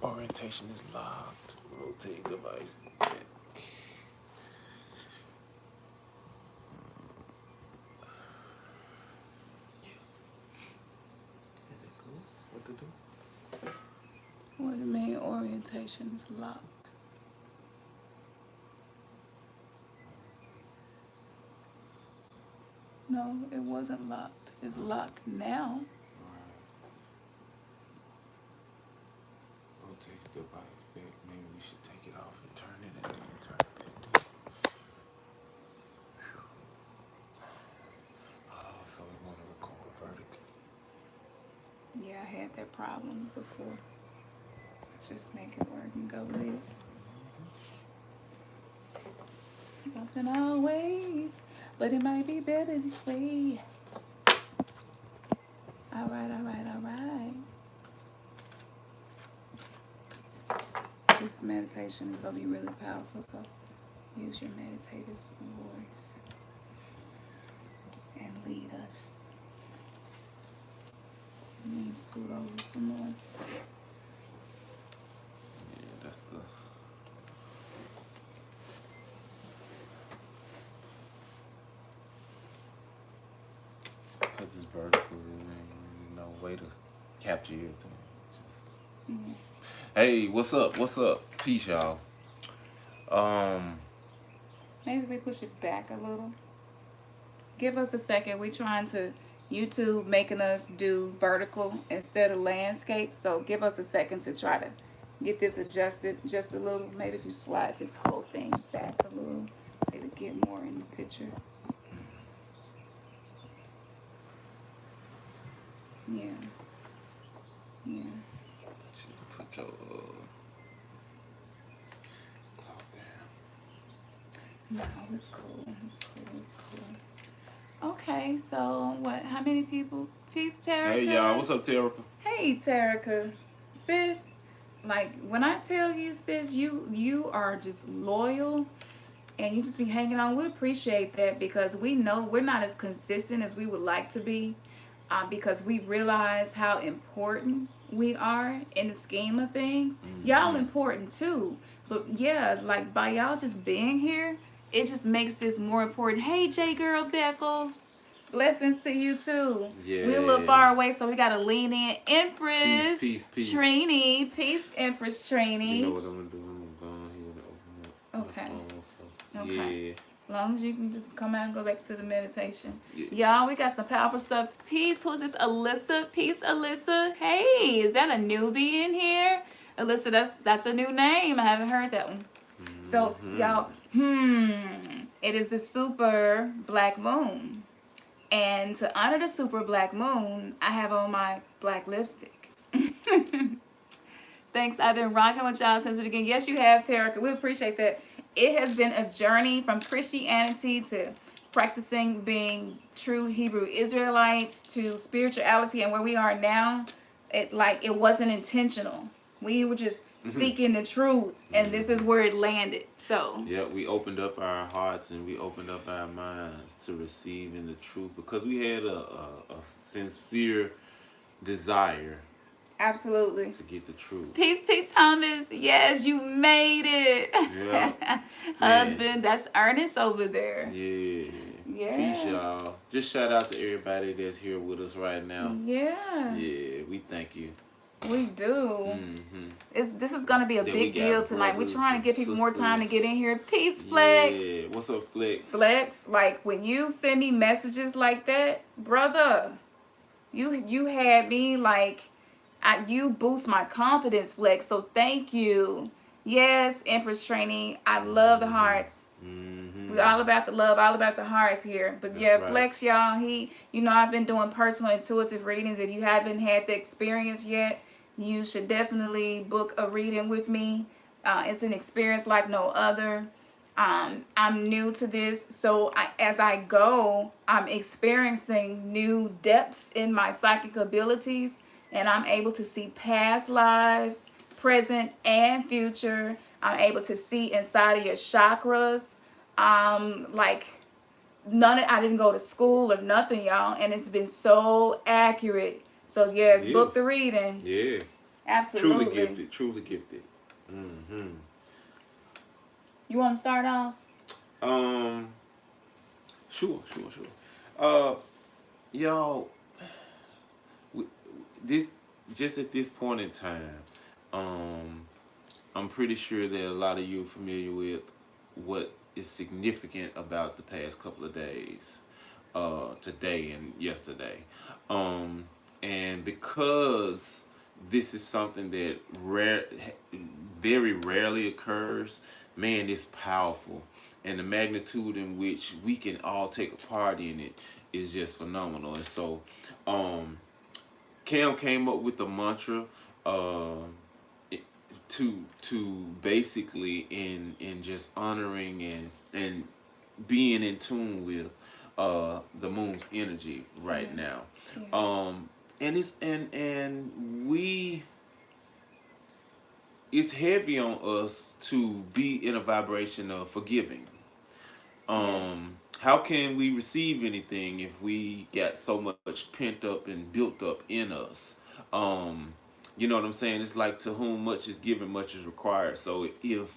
Orientation is locked. Rotate device back. Is it cool? What to do? What do you mean orientation is locked? No, it wasn't locked. It's locked now. Rotate device back. Maybe we should take it off and turn it and then turn it back. Oh, so we want to record vertically. Yeah, I had that problem before. Just make it work and go with it. Something always, but it might be better this way. All right, all right, all right. This meditation is going to be really powerful, so use your meditative voice and lead us. Let me scoot over some more. Yeah, that's the. Because it's vertical, there ain't no way to capture everything. Just... Hey, what's up? What's up? Peace, y'all. Maybe we push it back a little. Give us a second. We're trying to YouTube making us do vertical instead of landscape. So give us a second to try to get this adjusted just a little. Maybe if you slide this whole thing back a little, it'll get more in the picture. Yeah. Yeah. Should put your cloth down. No, it's cool. It's cool. It's cool. Okay, so what? How many people? Peace, Terica. Hey, y'all. What's up, Terica? Hey, Terica. Sis, like, when I tell you, sis, you are just loyal and you just be hanging on. We appreciate that because we know we're not as consistent as we would like to be because we realize how important we are in the scheme of things. Mm-hmm. Y'all important too. But yeah, like by y'all just being here, it just makes this more important. Hey, J-Girl Beckles. Blessings to you too. Yeah. We're a little far away, so we gotta lean in. Empress. Peace. Trini. Peace, Empress Trini. You know what I'm gonna do? I'm gonna go ahead and open up my phone. So, okay. Yeah. As long as you can just come out and go back to the meditation. Yeah. Y'all, we got some powerful stuff. Peace. Who's this? Alyssa. Peace, Alyssa. Hey, is that a newbie in here? Alyssa, that's a new name. I haven't heard that one. Mm-hmm. So, y'all, it is the super black moon. And to honor the super black moon, I have on my black lipstick. Thanks. I've been rocking with y'all since the beginning. Yes, you have, Terica. We appreciate that. It has been a journey from Christianity to practicing being true Hebrew Israelites to spirituality, and where we are now, it wasn't intentional. We were just seeking the truth, and this is where it landed. So yeah, we opened up our hearts and we opened up our minds to receiving the truth because we had a sincere desire. Absolutely. To get the truth. Peace, T. Thomas. Yes, you made it. Yeah. Husband, that's Ernest over there. Yeah. Peace, y'all. Just shout out to everybody that's here with us right now. Yeah. Yeah, we thank you. We do. This is going to be a big deal tonight. We're trying to give people more time to get in here. Peace, Flex. Yeah. What's up, Flex? Flex, like when you send me messages like that, brother, you had me like, you boost my confidence, Flex. So thank you. Yes, Empress Training. I love the hearts. We're all about the love, all about the hearts here. But that's right. Flex, y'all, I've been doing personal intuitive readings. If you haven't had the experience yet, you should definitely book a reading with me. It's an experience like no other. I'm new to this, so as I go, I'm experiencing new depths in my psychic abilities, and I'm able to see past lives, present and future. I'm able to see inside of your chakras. I didn't go to school or nothing, y'all, and it's been so accurate. So yes, book the reading. Yeah. Truly Absolutely. gifted. Truly gifted. Hmm. You want to start off? Um. Sure. Uh, y'all, we, this just at this point in time, um, I'm pretty sure that a lot of you are familiar with what is significant about the past couple of days, today and yesterday, um, and because this is something that very rarely occurs, man, it's powerful, and the magnitude in which we can all take a part in it is just phenomenal. And so, um, Cam came up with the mantra. Uh, to basically in just honoring and being in tune with the moon's energy right Yeah. now. Yeah. And and we it's heavy on us to be in a vibration of forgiving. Yes. How can we receive anything if we got so much pent up and built up in us? Um, you know what I'm saying? It's like to whom much is given, much is required. So if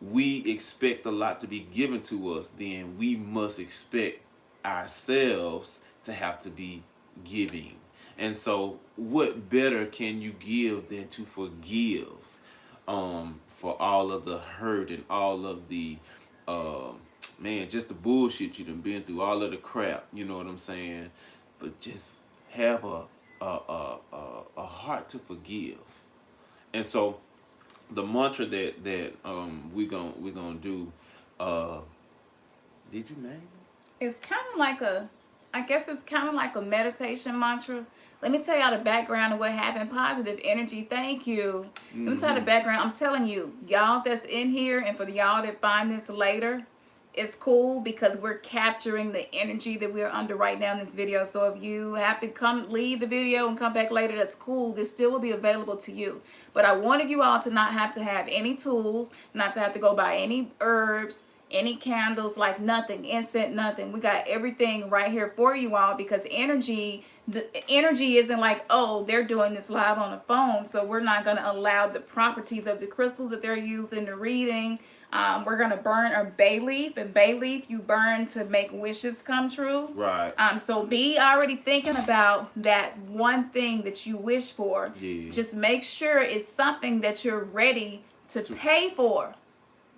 we expect a lot to be given to us, then we must expect ourselves to have to be giving. And so, what better can you give than to forgive, for all of the hurt and all of the, uh, man, just the bullshit you done been through, all of the crap, you know what I'm saying? But just have a heart to forgive. And so the mantra that we're gonna do, uh did you name It's kind of like I guess it's kind of like a meditation mantra. Let me tell y'all the background of what happened. Positive energy. Thank you. it? Let me tell you the Mm-hmm. background. I'm telling you, y'all that's in here, and for y'all that find this later, it's cool because we're capturing the energy that we're under right now in this video. So if you have to leave the video and come back later, that's cool. This still will be available to you. But I wanted you all to not have to have any tools, not to have to go buy any herbs, any candles, like nothing, incense, nothing. We got everything right here for you all because the energy isn't like, oh, they're doing this live on the phone, so we're not going to allow the properties of the crystals that they're using, the reading. We're going to burn a bay leaf, and bay leaf you burn to make wishes come true. Right. So be already thinking about that one thing that you wish for. Yeah. Just make sure it's something that you're ready to pay for.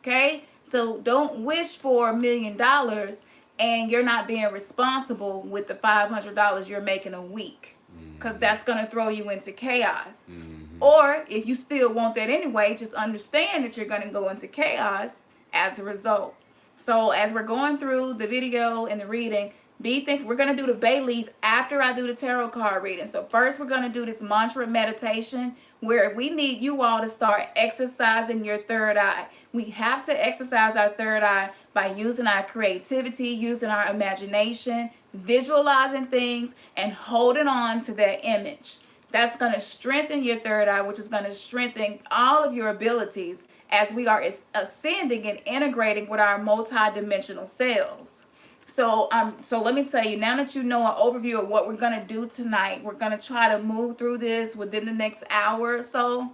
Okay? So don't wish for $1,000,000 and you're not being responsible with the $500 you're making a week, because that's going to throw you into chaos. Mm-hmm. Or if you still want that anyway, just understand that you're going to go into chaos as a result. So as we're going through the video and the reading, we're going to do the bay leaf after I do the tarot card reading. So first we're going to do this mantra meditation where we need you all to start exercising your third eye. We have to exercise our third eye by using our creativity, using our imagination, visualizing things, and holding on to that image. That's going to strengthen your third eye, which is going to strengthen all of your abilities as we are ascending and integrating with our multi-dimensional selves. So let me tell you, now that you know an overview of what we're gonna do tonight, we're gonna try to move through this within the next hour or so.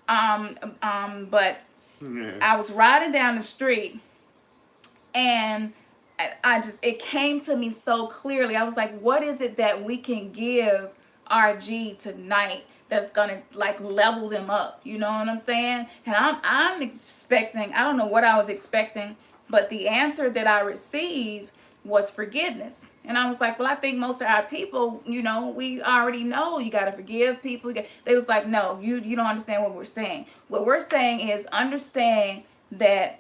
But Yeah. I was riding down the street, and it came to me so clearly. I was like, what is it that we can give RG tonight that's gonna like level them up? You know what I'm saying? And I'm expecting, I don't know what I was expecting, but the answer that I received was forgiveness. And I was like, well, I think most of our people, we already know you got to forgive people. They was like, no, you don't understand what we're saying. What we're saying is understand that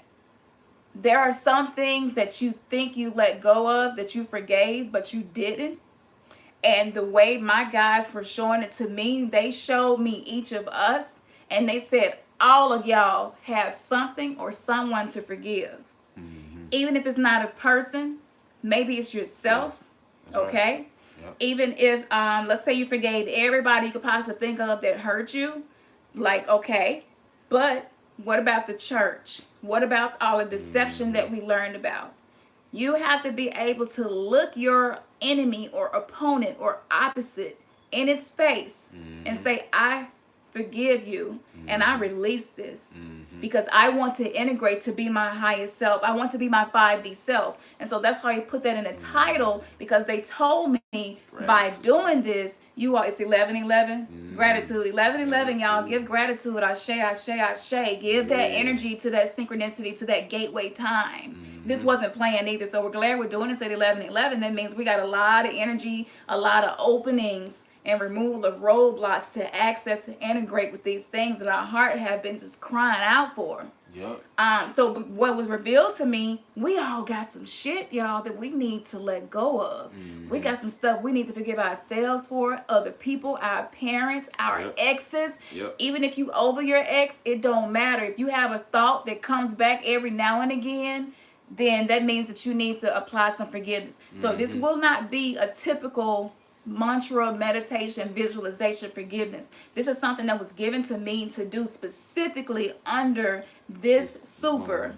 there are some things that you think you let go of, that you forgave, but you didn't. And the way my guys were showing it to me, they showed me each of us, and they said, all of y'all have something or someone to forgive. Mm-hmm. Even if it's not a person, maybe it's yourself, That's right. okay? Yep. Even if, let's say you forgave everybody you could possibly think of that hurt you, like, okay, but what about the church? What about all the deception that we learned about? You have to be able to look your enemy or opponent or opposite in its face and say, I forgive you, and I release this Mm-hmm. because I want to integrate to be my highest self. I want to be my 5D self. And so that's why he put that in the title, because they told me by Gratitude. doing this, you are, it's 11:11. Gratitude. 11:11, y'all. Gratitude. Give gratitude. Ashe, ashe, ashe. Give that energy to that synchronicity, to that gateway time. This wasn't planned either. So we're glad we're doing this at 11:11. That means we got a lot of energy, a lot of openings, and removal of roadblocks to access and integrate with these things that our heart have been just crying out for. Yep. So what was revealed to me, we all got some shit, y'all, that we need to let go of. We got some stuff we need to forgive ourselves for, other people, our parents, our exes. Yep. Even if you over your ex, it don't matter. If you have a thought that comes back every now and again, then that means that you need to apply some forgiveness. So this will not be a typical mantra, meditation, visualization, forgiveness. This is something that was given to me to do specifically under this super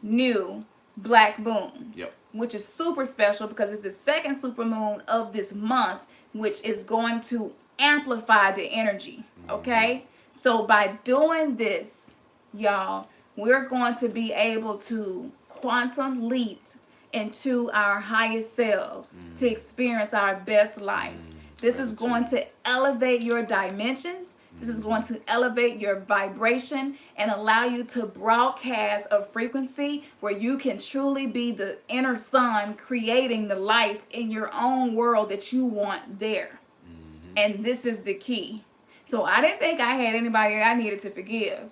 new black moon. Yep. Which is super special because it's the second super moon of this month, which is going to amplify the energy. Okay? So by doing this, y'all, we're going to be able to quantum leap into our highest selves to experience our best life. This is going to elevate your dimensions. This is going to elevate your vibration and allow you to broadcast a frequency where you can truly be the inner sun, creating the life in your own world that you want there. And this is the key. So I didn't think I had anybody that I needed to forgive.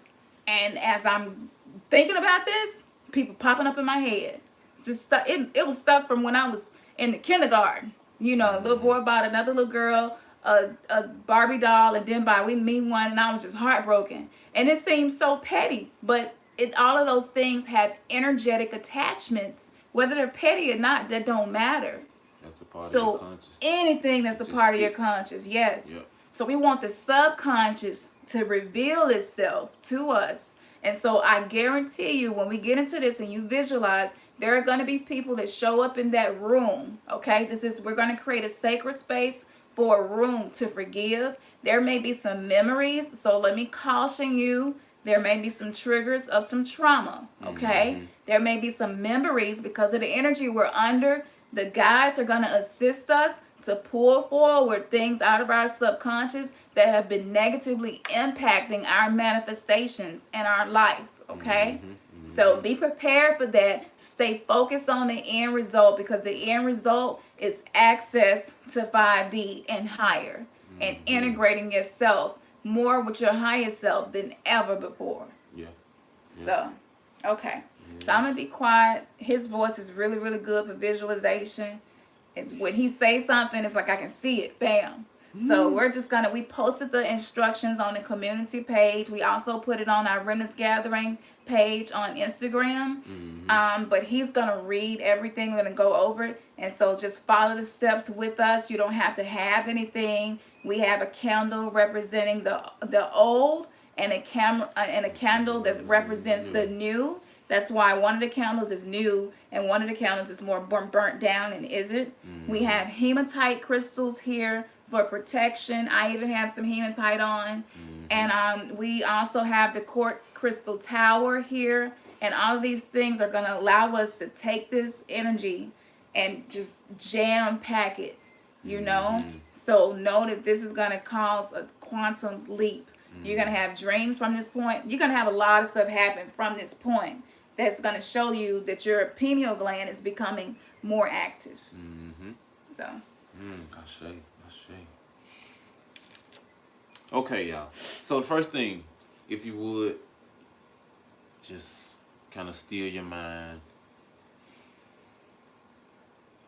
And as I'm thinking about this, people popping up in my head. Just stuck. It was stuck from when I was in the kindergarten. You know, a little boy bought another little girl a Barbie doll, and then we meet one, and I was just heartbroken. And it seems so petty, but all of those things have energetic attachments, whether they're petty or not. That don't matter. That's a part of your consciousness. Anything that's a part of your conscious, yes. Yep. So we want the subconscious to reveal itself to us. And so I guarantee you, when we get into this and you visualize, there are going to be people that show up in that room. Okay, we're going to create a sacred space for a room to forgive. There may be some memories, so let me caution you. There may be some triggers of some trauma. Okay, there may be some memories because of the energy we're under. The guides are going to assist us to pull forward things out of our subconscious that have been negatively impacting our manifestations and our life. Okay. So be prepared for that. Stay focused on the end result, because the end result is access to 5D and higher, and integrating yourself more with your highest self than ever before. Yeah. So, okay. So I'm going to be quiet. His voice is really, really good for visualization. When he says something, it's like I can see it. Bam. So we're just we posted the instructions on the community page. We also put it on our Remnants Gathering page on Instagram. But he's going to read everything. We're going to go over it. And so just follow the steps with us. You don't have to have anything. We have a candle representing the old, and a candle that represents the new. That's why one of the candles is new and one of the candles is more burnt down and isn't. We have hematite crystals here for protection. I even have some hematite on. And we also have the quartz crystal tower here. And all of these things are going to allow us to take this energy and just jam pack it, you know? So know that this is going to cause a quantum leap. You're going to have dreams from this point. You're going to have a lot of stuff happen from this point that's going to show you that your pineal gland is becoming more active. So. Ashe. Okay, y'all. So the first thing, if you would, just kind of still your mind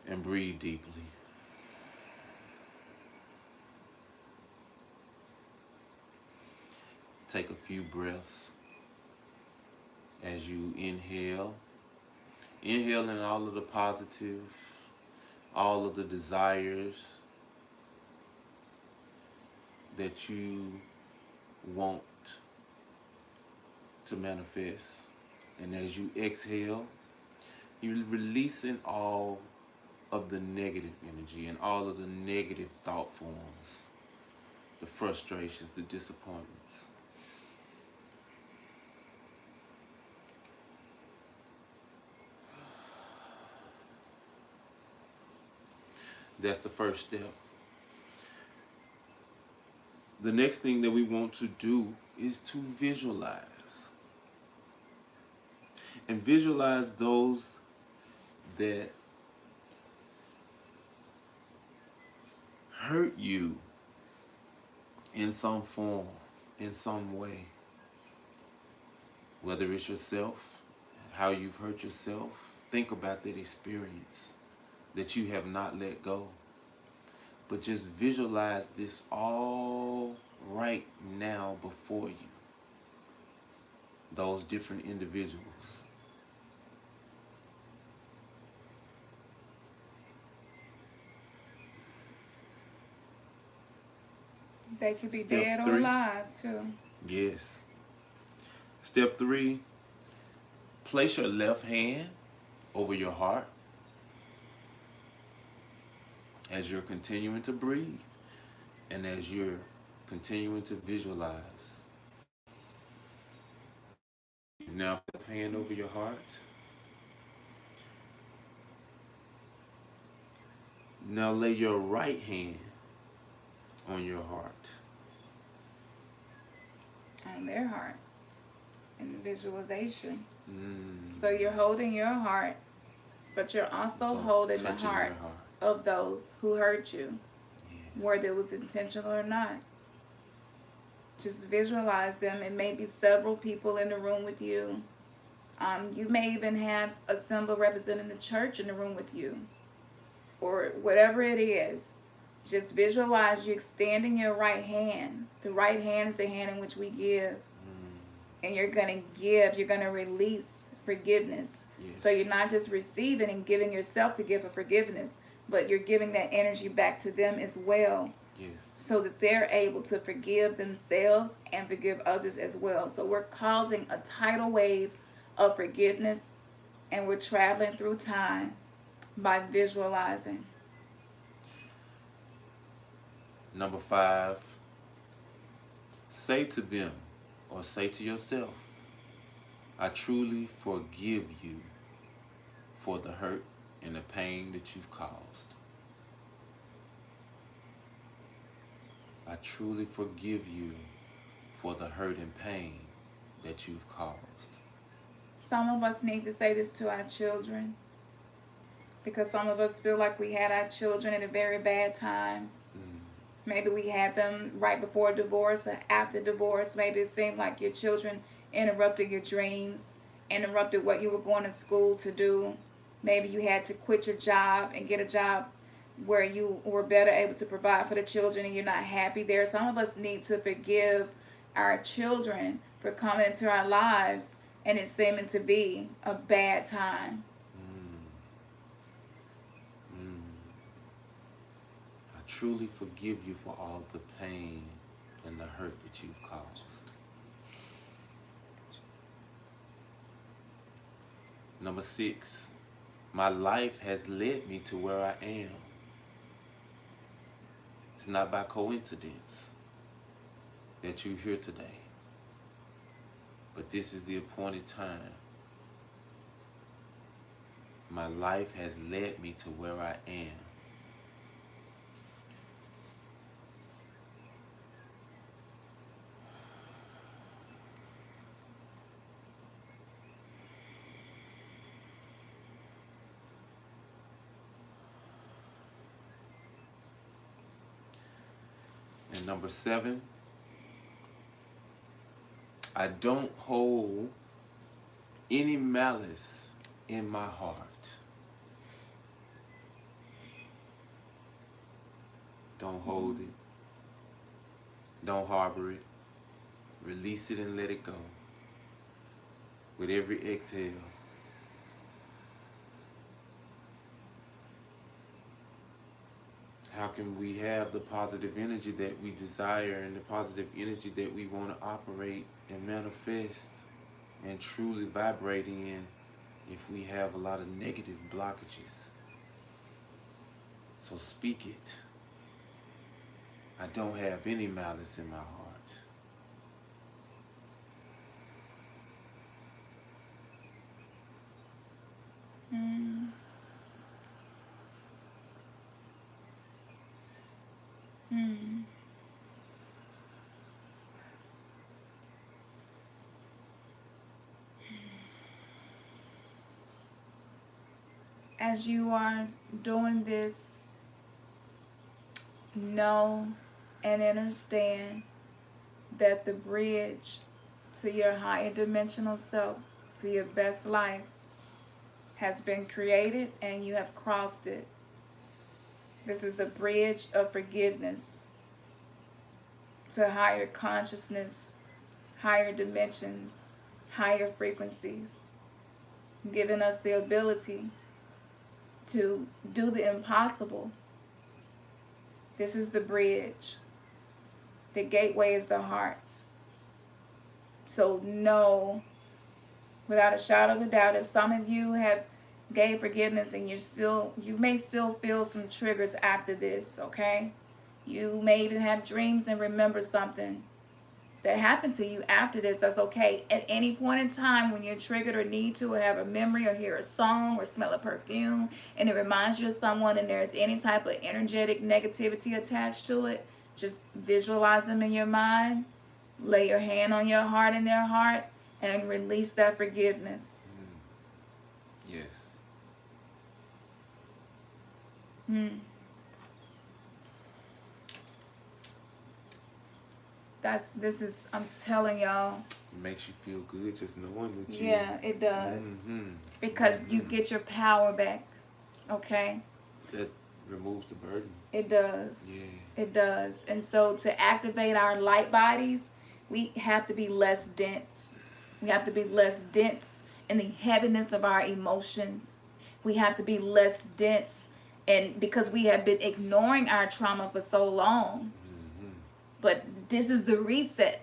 and breathe deeply. Take a few breaths as you inhale. Inhaling all of the positive, all of the desires that you want to manifest. And as you exhale, you're releasing all of the negative energy and all of the negative thought forms the frustrations, the disappointments. That's the first step. The next thing that we want to do is to visualize. And visualize those that hurt you in some form, in some way. Whether it's yourself, how you've hurt yourself, think about that experience that you have not let go. But just visualize this all right now before you. Those different individuals. They could be Step dead or 3. alive too. Yes. Step 3, place your left hand over your heart as you're continuing to breathe and as you're continuing to visualize. Now, left hand over your heart. Now lay your right hand on your heart. On their heart. In the visualization. So you're holding your heart, but you're also So holding the touching their hearts hearts. of those who hurt you, Yes. whether it was intentional or not. Just visualize them. It may be several people in the room with you. You may even have a symbol representing the church in the room with you, or whatever it is. Just visualize you extending your right hand. The right hand is the hand in which we give. And you're going to give, you're going to release forgiveness. Yes. So you're not just receiving and giving yourself the gift of forgiveness, but you're giving that energy back to them as well. Yes. So that they're able to forgive themselves and forgive others as well. So we're causing a tidal wave of forgiveness, and we're traveling through time by visualizing. Number 5, say to them or say to yourself, I truly forgive you for the hurt and the pain that you've caused. I truly forgive you for the hurt and pain that you've caused. Some of us need to say this to our children, because some of us feel like we had our children at a very bad time. Maybe we had them right before divorce or after divorce. Maybe it seemed like your children interrupted your dreams, interrupted what you were going to school to do. Maybe you had to quit your job and get a job where you were better able to provide for the children and you're not happy there. Some of us need to forgive our children for coming into our lives and it seeming to be a bad time. I truly forgive you for all the pain and the hurt that you've caused. Number 6, my life has led me to where I am. It's not by coincidence that you're here today, but this is the appointed time. My life has led me to where I am. And number 7, I don't hold any malice in my heart. Don't hold it. Don't harbor it. Release it and let it go. With every exhale. How can we have the positive energy that we desire and the positive energy that we want to operate and manifest and truly vibrating in if we have a lot of negative blockages? So speak it. I don't have any malice in my heart. Mm. Mm. As you are doing this, know and understand that the bridge to your higher dimensional self, to your best life, has been created and you have crossed it. This is a bridge of forgiveness to higher consciousness, higher dimensions, higher frequencies, giving us the ability to do the impossible. This is the bridge. The gateway is the heart. So know without a shadow of a doubt, if some of you have gave forgiveness and you may still feel some triggers after this, okay? You may even have dreams and remember something that happened to you after this. That's okay. At any point in time when you're triggered or need to, or have a memory or hear a song or smell a perfume and it reminds you of someone and there's any type of energetic negativity attached to it, just visualize them in your mind, lay your hand on your heart and their heart, and release that forgiveness. Yes. I'm telling y'all. It makes you feel good just knowing that you. Yeah, it does. Mm-hmm. Because you get your power back. Okay? That removes the burden. It does. Yeah. It does. And so to activate our light bodies, we have to be less dense. We have to be less dense in the heaviness of our emotions. We have to be less dense, and because we have been ignoring our trauma for so long. Mm-hmm. But this is the reset.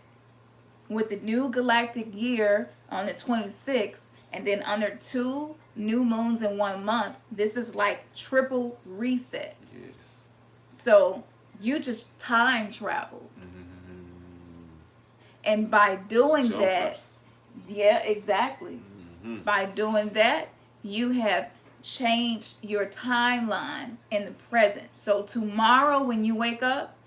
With the new galactic year on the 26th, and then under 2 new moons in 1 month, this is like triple reset. Yes. So you just time travel. Mm-hmm. And by doing Jumpers. that, yeah, exactly. Mm-hmm. By doing that, you have changed your timeline in the present. So tomorrow when you wake up,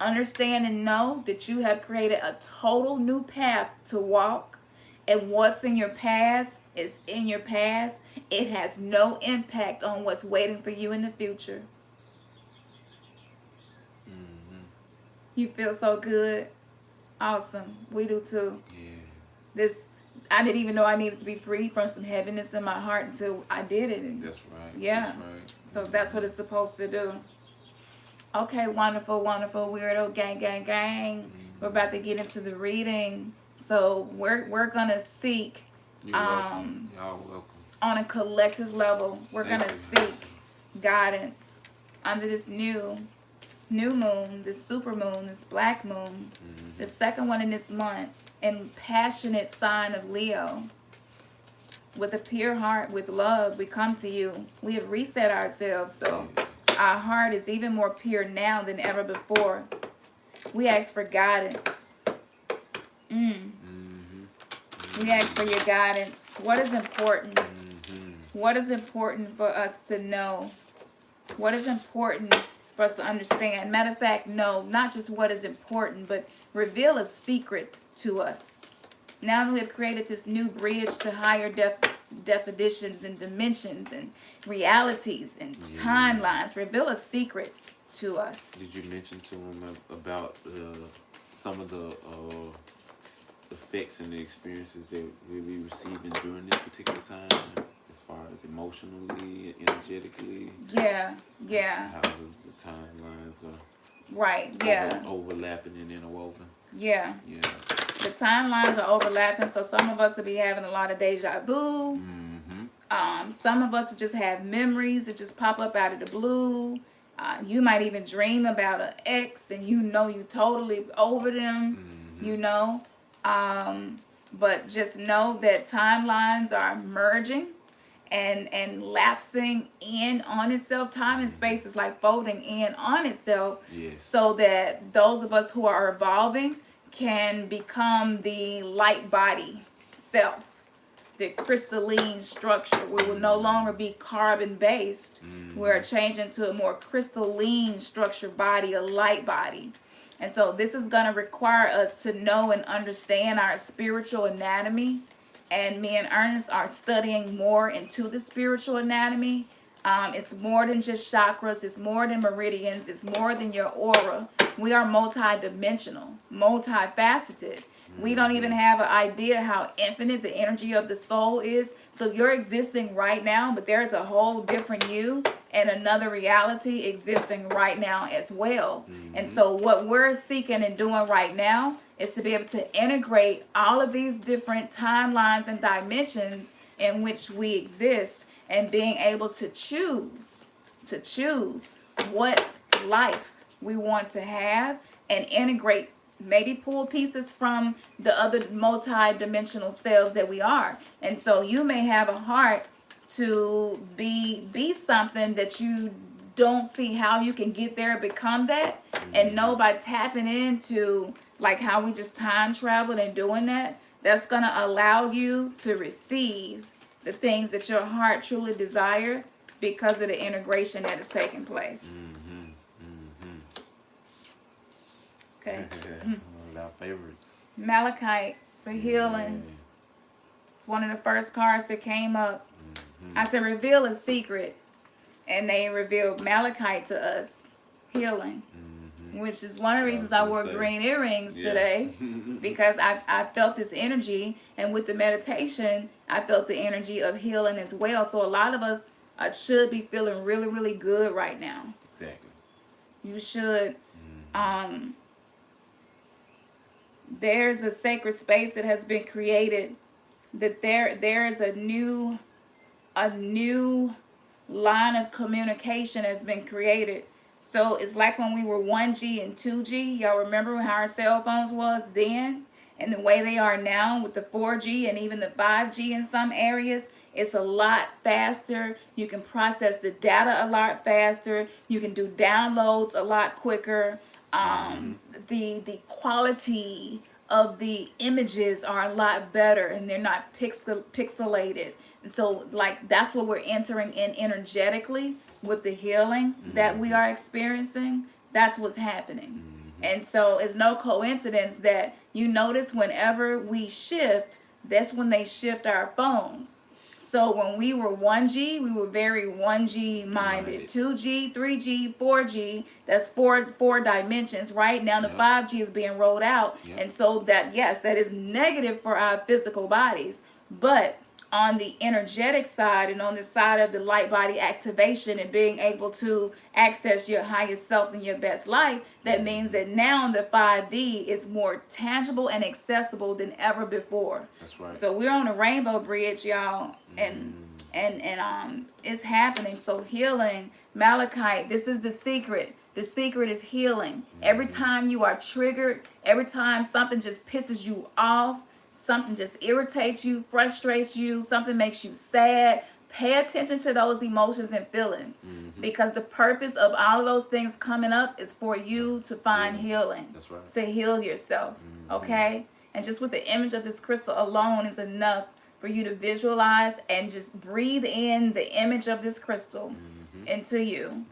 understand and know that you have created a total new path to walk, and what's in your past is in your past. It has no impact on what's waiting for you in the future. Mm-hmm. You feel so good. Awesome. We do too. Yeah. I didn't even know I needed to be free from some heaviness in my heart until I did it. And that's right. Yeah. That's right. So that's what it's supposed to do. Okay, wonderful, wonderful, weirdo, gang, gang, gang. We're about to get into the reading. So we're gonna seek You're welcome. Y'all welcome. On a collective level. We're Thank gonna you. seek guidance under this new moon, this super moon, this black moon, the second one in this month, and passionate sign of Leo. With a pure heart, with love, we come to you. We have reset ourselves, so our heart is even more pure now than ever before. We ask for guidance. We ask for your guidance. What is important? What is important for us to know? What is important for us to understand? Matter of fact, no, not just what is important, but reveal a secret to us. Now that we have created this new bridge to higher definitions and dimensions and realities and timelines, reveal a secret to us. Did you mention to him about some of the effects and the experiences that we'll be receiving during this particular time, as far as emotionally, energetically? Yeah. How the timelines are overlapping and interwoven. Yeah. The timelines are overlapping, so some of us will be having a lot of deja vu. Some of us will just have memories that just pop up out of the blue. You might even dream about an ex and you totally over them, but just know that timelines are merging and lapsing in on itself. Time and space is like folding in on itself, Yes. so that those of us who are evolving can become the light body self, the crystalline structure. We will no longer be carbon based. We're changing to a more crystalline structured body, a light body. And so this is going to require us to know and understand our spiritual anatomy. And me and Ernest are studying more into the spiritual anatomy. It's more than just chakras. It's more than meridians. It's more than your aura. We are multi-dimensional, multifaceted. We don't even have an idea how infinite the energy of the soul is. So you're existing right now, but there's a whole different you and another reality existing right now as well. And so what we're seeking and doing right now is to be able to integrate all of these different timelines and dimensions in which we exist, and being able to choose what life we want to have, and integrate, maybe pull pieces from the other multi-dimensional selves that we are. And so you may have a heart to be something that you don't see how you can get there, become that, and know by tapping into like how we just time traveled and doing that, that's going to allow you to receive the things that your heart truly desire because of the integration that is taking place. Okay. One of our favorites. Malachite for healing. It's one of the first cards that came up. I said, reveal a secret. And they revealed Malachite to us. Healing. Which is one of the reasons I wore green earrings today. Because I felt this energy. And with the meditation, I felt the energy of healing as well. So a lot of us should be feeling really, really good right now. Exactly. You should. There's a sacred space that has been created, that there is a new line of communication has been created. So it's like when we were 1G and 2G. Y'all remember how our cell phones was then, and the way they are now with the 4G and even the 5G in some areas. It's a lot faster. You can process the data a lot faster. You can do downloads a lot quicker. The quality of the images are a lot better, and they're not pixelated. And so like that's what we're entering in energetically with the healing that we are experiencing. That's what's happening. And so it's no coincidence that you notice whenever we shift, that's when they shift our phones. So when we were 1G, we were very 1G minded. 2G, 3G, 4G, that's four dimensions. Right now the 5G is being rolled out. And so that, yes, that is negative for our physical bodies. But on the energetic side and on the side of the light body activation and being able to access your highest self and your best life, that means that now the 5D is more tangible and accessible than ever before. That's right. So we're on a rainbow bridge, y'all, and it's happening. So healing, Malachite, this is the secret. The secret is healing. Every time you are triggered, every time something just pisses you off, something just irritates you, frustrates you, something makes you sad, pay attention to those emotions and feelings. Because the purpose of all of those things coming up is for you to find healing. That's right. To heal yourself. Okay? And just with the image of this crystal alone is enough for you to visualize and just breathe in the image of this crystal into you.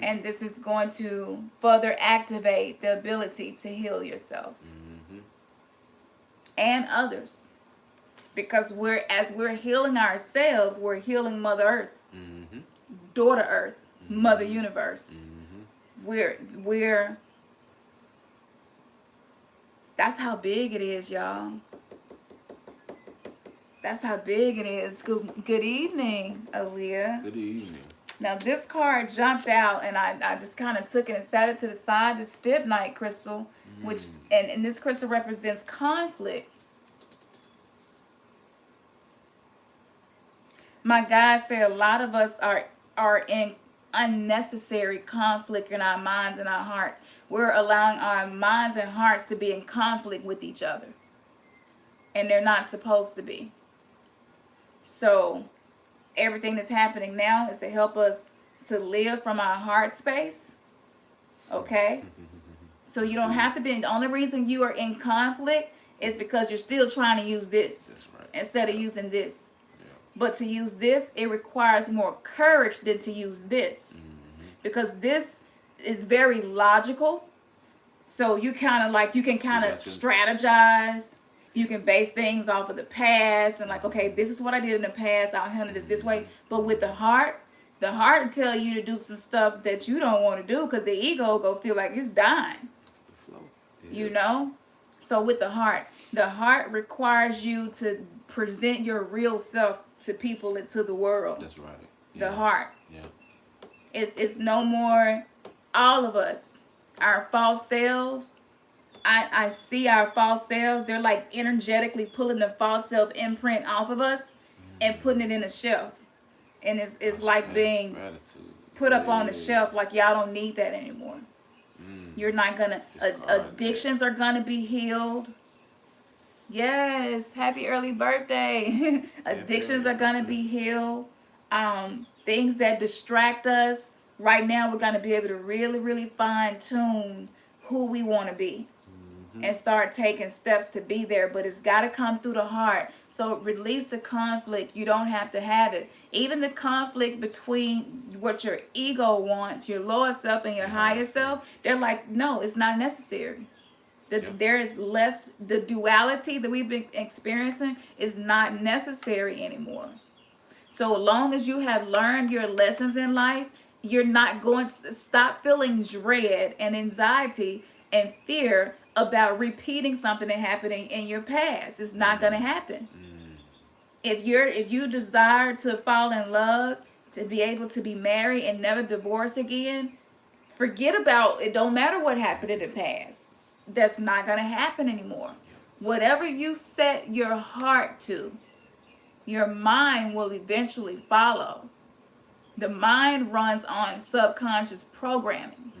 And this is going to further activate the ability to heal yourself. And others, because as we're healing ourselves, we're healing Mother Earth, Daughter Earth, Mother Universe. We're that's how big it is, y'all. That's how big it is. Good evening, Aaliyah. Good evening. Now this card jumped out, and I just kind of took it and sat it to the side. The Stibnite crystal, which and this crystal represents conflict. My guys say a lot of us are in unnecessary conflict in our minds and our hearts. We're allowing our minds and hearts to be in conflict with each other, and they're not supposed to be. So everything that's happening now is to help us to live from our heart space. Okay? So you don't have to be. The only reason you are in conflict is because you're still trying to use this That's right. instead of using this. Yeah. But to use this, it requires more courage than to use this. Because this is very logical. So you kind of like, you can kind of Gotcha. strategize. You can base things off of the past and like, okay, this is what I did in the past. I'll handle this way. But with the heart will tell you to do some stuff that you don't want to do because the ego go feel like it's dying. It's the flow. Yeah. You know? So with the heart requires you to present your real self to people and to the world. That's right. The heart. Yeah. It's no more all of us. Our false selves. I see our false selves. They're like energetically pulling the false self imprint off of us and putting it in a shelf. And it's like being gratitude. put up on the shelf like y'all don't need that anymore. You're not gonna addictions are gonna be healed. Yes, happy early birthday. Addictions are gonna be healed. Things that distract us. Right now we're gonna be able to really, really fine tune who we want to be. And start taking steps to be there, but it's got to come through the heart. So release the conflict. You don't have to have it. Even the conflict between what your ego wants, your lower self and your higher self, they're like, no, it's not necessary. There is less, the duality that we've been experiencing is not necessary anymore. So as long as you have learned your lessons in life, you're not going to stop feeling dread and anxiety and fear about repeating something that happened in your past. It's not going to happen. If you desire to fall in love, to be able to be married and never divorce again, forget about it. Don't matter what happened in the past. That's not going to happen anymore. Whatever you set your heart to, your mind will eventually follow. The mind runs on subconscious programming.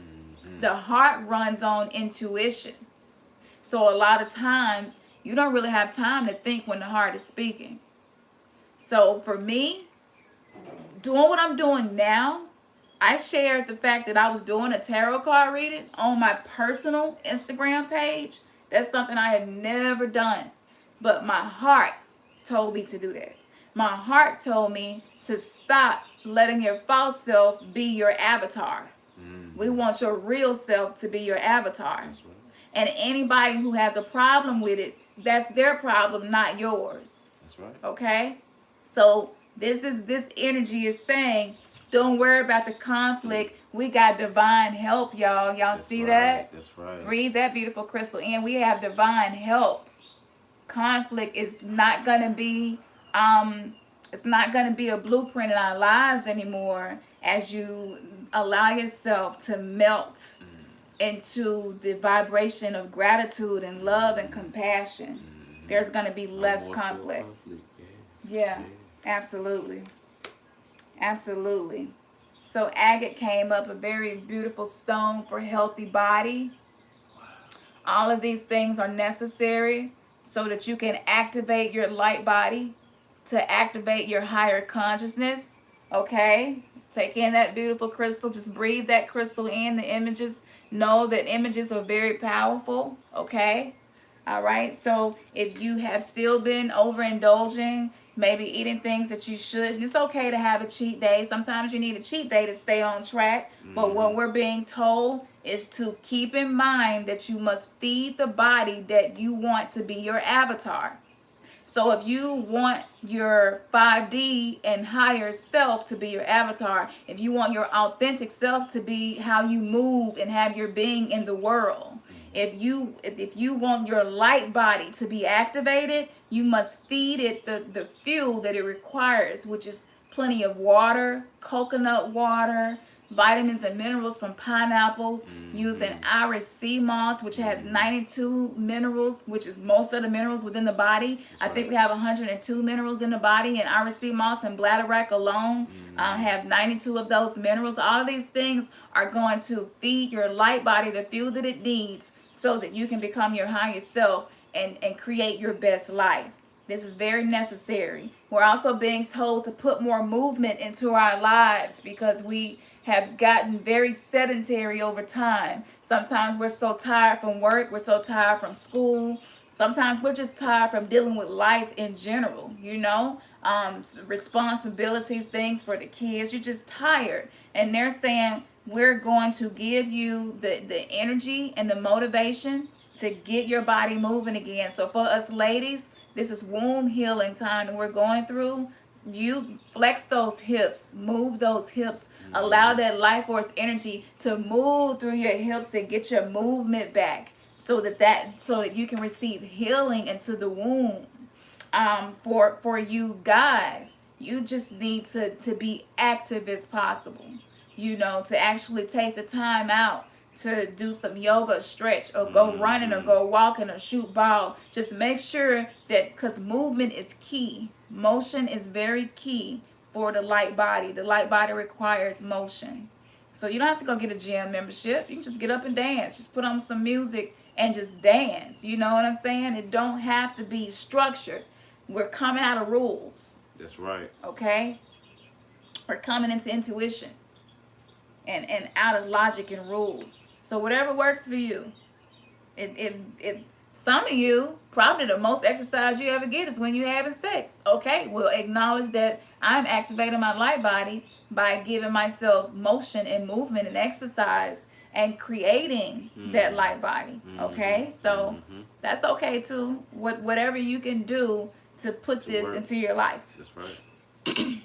The heart runs on intuition. So a lot of times, you don't really have time to think when the heart is speaking. So for me, doing what I'm doing now, I shared the fact that I was doing a tarot card reading on my personal Instagram page. That's something I have never done. But my heart told me to do that. My heart told me to stop letting your false self be your avatar. We want your real self to be your avatar. That's right. And anybody who has a problem with it, that's their problem, not yours. That's right. Okay? So this energy is saying, don't worry about the conflict. We got divine help, y'all. Y'all see that? That's right. Read that, beautiful crystal. And we have divine help. Conflict is not gonna be it's not gonna be a blueprint in our lives anymore as you allow yourself to melt into the vibration of gratitude and love and compassion. There's going to be less conflict. Yeah, absolutely. Absolutely. So agate came up, a very beautiful stone for healthy body. All of these things are necessary so that you can activate your light body, to activate your higher consciousness. Okay? Take in that beautiful crystal. Just breathe that crystal in. The images, know that images are very powerful. Okay? All right? So if you have still been overindulging, maybe eating things that you shouldn't, it's okay to have a cheat day. Sometimes you need a cheat day to stay on track. But what we're being told is to keep in mind that you must feed the body that you want to be your avatar. So if you want your 5D and higher self to be your avatar, if you want your authentic self to be how you move and have your being in the world, if you want your light body to be activated, you must feed it the fuel that it requires, which is plenty of water, coconut water, vitamins and minerals from pineapples, using Iris sea moss, which has 92 minerals, which is most of the minerals within the body. I think we have 102 minerals in the body, and Iris sea moss and bladderwrack alone have 92 of those minerals. All of these things are going to feed your light body the fuel that it needs so that you can become your highest self and create your best life. This is very necessary. We're also being told to put more movement into our lives because we have gotten very sedentary over time. Sometimes we're so tired from work, we're so tired from school. Sometimes we're just tired from dealing with life in general, responsibilities, things for the kids. You're just tired. And they're saying, we're going to give you the energy and the motivation to get your body moving again. So for us ladies, this is womb healing time, and we're going through. You flex those hips, move those hips, allow that life force energy to move through your hips and get your movement back, so that you can receive healing into the womb. For you guys, you just need to be active as possible. To actually take the time out to do some yoga, stretch, or go running, or go walking, or shoot ball. Just make sure that, because movement is key. Motion is very key for the light body. The light body requires motion. So you don't have to go get a gym membership. You can just get up and dance. Just put on some music and just dance. You know what I'm saying? It don't have to be structured. We're coming out of rules. That's right. Okay? We're coming into intuition and out of logic and rules. So whatever works for you. It some of you, probably the most exercise you ever get is when you're having sex. Okay, well, acknowledge that I'm activating my light body by giving myself motion and movement and exercise and creating that light body. Okay, so that's okay too. Whatever you can do to put this into your life. That's right.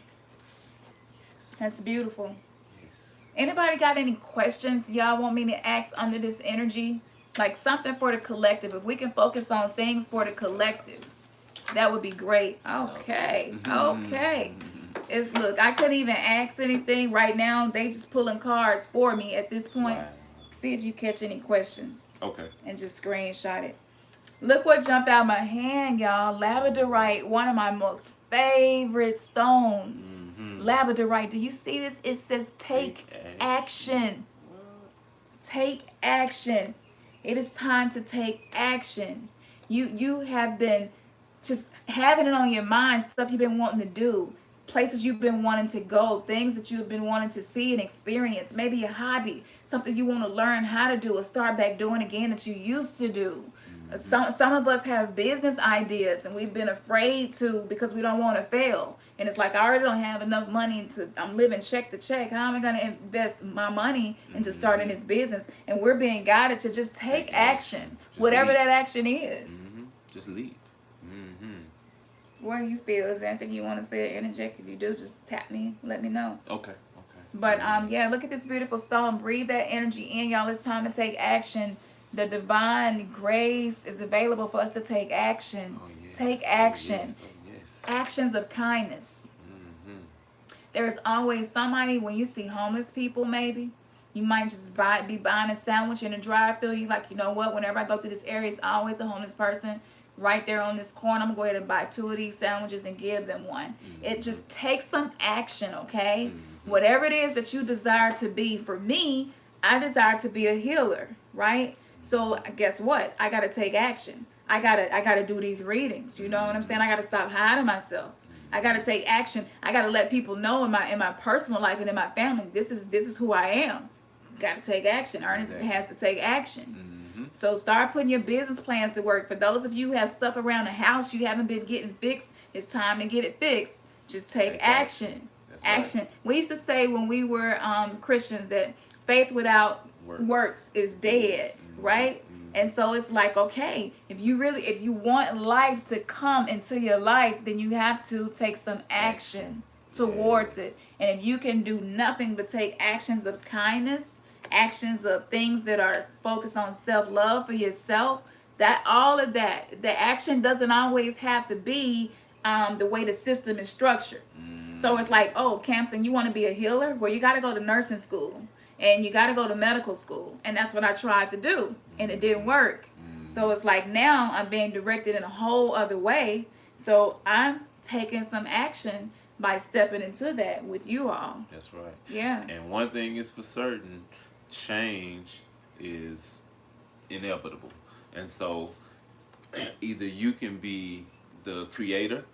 That's beautiful. Yes. Anybody got any questions y'all want me to ask under this energy? Like something for the collective. If we can focus on things for the collective, that would be great. Okay. Look, I couldn't even ask anything right now. They just pulling cards for me at this point. Wow. See if you catch any questions. Okay. And just screenshot it. Look what jumped out my hand, y'all. Labradorite, one of my most favorite stones. Labradorite. Do you see this? It says take action. Take action. It is time to take action. You have been just having it on your mind, stuff you've been wanting to do, places you've been wanting to go, things that you've been wanting to see and experience, maybe a hobby, something you want to learn how to do or start back doing again that you used to do. Some of us have business ideas and we've been afraid to because we don't want to fail. And it's like, I already don't have enough money I'm living check to check. How am I going to invest my money into starting this business? And we're being guided to just take action, whatever that action is. Just leap. What do you feel? Is there anything you want to say or interject? If you do, just tap me, let me know. Okay. But yeah, look at this beautiful stone. Breathe that energy in, y'all. It's time to take action. The divine grace is available for us to take action. Oh, yes. Take action. Oh, yes. Oh, yes. Actions of kindness. There is always somebody, when you see homeless people, maybe you might just be buying a sandwich in a drive-thru. You like, you know what? Whenever I go through this area, it's always a homeless person right there on this corner. I'm gonna go ahead and buy 2 of these sandwiches and give them one. It just takes some action, okay? Whatever it is that you desire to be. For me, I desire to be a healer, right? So guess what? I gotta take action. I gotta do these readings. You know what I'm saying? I gotta stop hiding myself. I gotta take action. I gotta let people know in my personal life and in my family, this is who I am. Gotta take action. Ernest has to take action. So start putting your business plans to work. For those of you who have stuff around the house you haven't been getting fixed, it's time to get it fixed. Just take action. Action. Right. We used to say when we were Christians that faith without works is dead, right? And so it's like, okay, if you want life to come into your life, then you have to take some action towards it. And if you can do nothing but take actions of kindness, actions of things that are focused on self-love for yourself, that all of that, the action doesn't always have to be the way the system is structured. So it's like, oh, Campson, you want to be a healer? Well, you got to go to nursing school and you got to go to medical school. And that's what I tried to do, and it didn't work. So it's like now I'm being directed in a whole other way. So I'm taking some action by stepping into that with you all. That's right. Yeah. And one thing is for certain, change is inevitable. And so either you can be the creator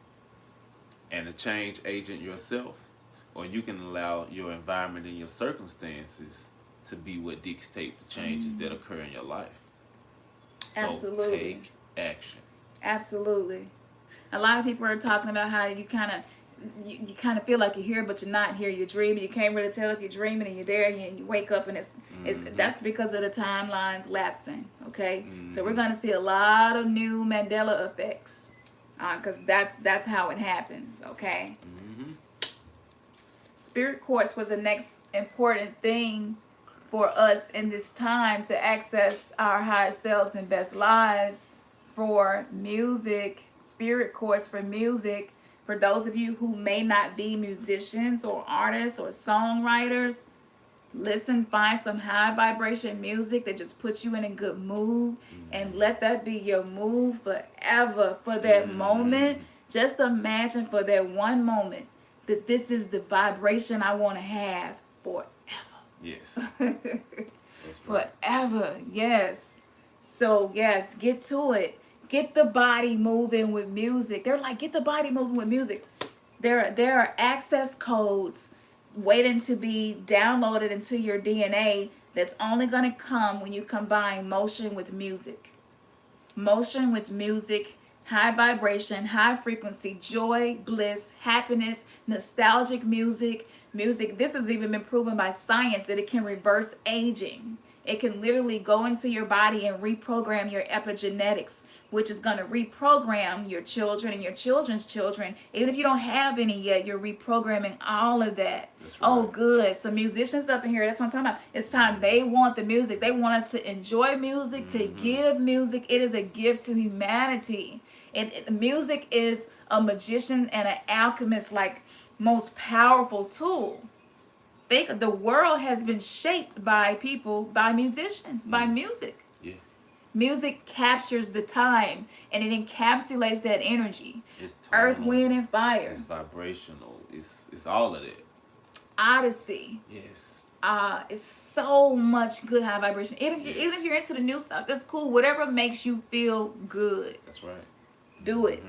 and the change agent yourself, or you can allow your environment and your circumstances to be what dictate the changes that occur in your life. So Absolutely. take action. Absolutely. A lot of people are talking about how you kind of feel like you're here, but you're not here. You're dreaming. You can't really tell if you're dreaming, and you're there, and you wake up, and it's that's because of the timelines lapsing. Okay, so we're gonna see a lot of new Mandela effects, because that's how it happens. Okay, spirit quartz was the next important thing for us in this time to access our highest selves and best lives. For music, spirit quartz for music. For those of you who may not be musicians or artists or songwriters, listen, find some high vibration music that just puts you in a good mood, and let that be your mood forever. For that moment, just imagine for that one moment that this is the vibration I want to have forever. Yes. That's right. Forever, yes. So yes, get to it. Get the body moving with music. They're like, get the body moving with music. There are access codes waiting to be downloaded into your DNA that's only going to come when you combine motion with music. Motion with music, high vibration, high frequency, joy, bliss, happiness, nostalgic music. This has even been proven by science that it can reverse aging. It can literally go into your body and reprogram your epigenetics, which is going to reprogram your children and your children's children. Even if you don't have any yet, you're reprogramming all of that. That's right. Oh, good. Some musicians up in here, that's what I'm talking about. It's time. They want the music. They want us to enjoy music, to give music. It is a gift to humanity. Music is a magician and an alchemist, like, most powerful tool. The world has been shaped by people, by musicians, by music. Yeah. Music captures the time, and it encapsulates that energy. It's Earth, tonal, wind, and fire. It's vibrational. It's all of that. Odyssey. Yes. It's so much good high vibration. Even if you're into the new stuff, that's cool. Whatever makes you feel good. That's right. Do it.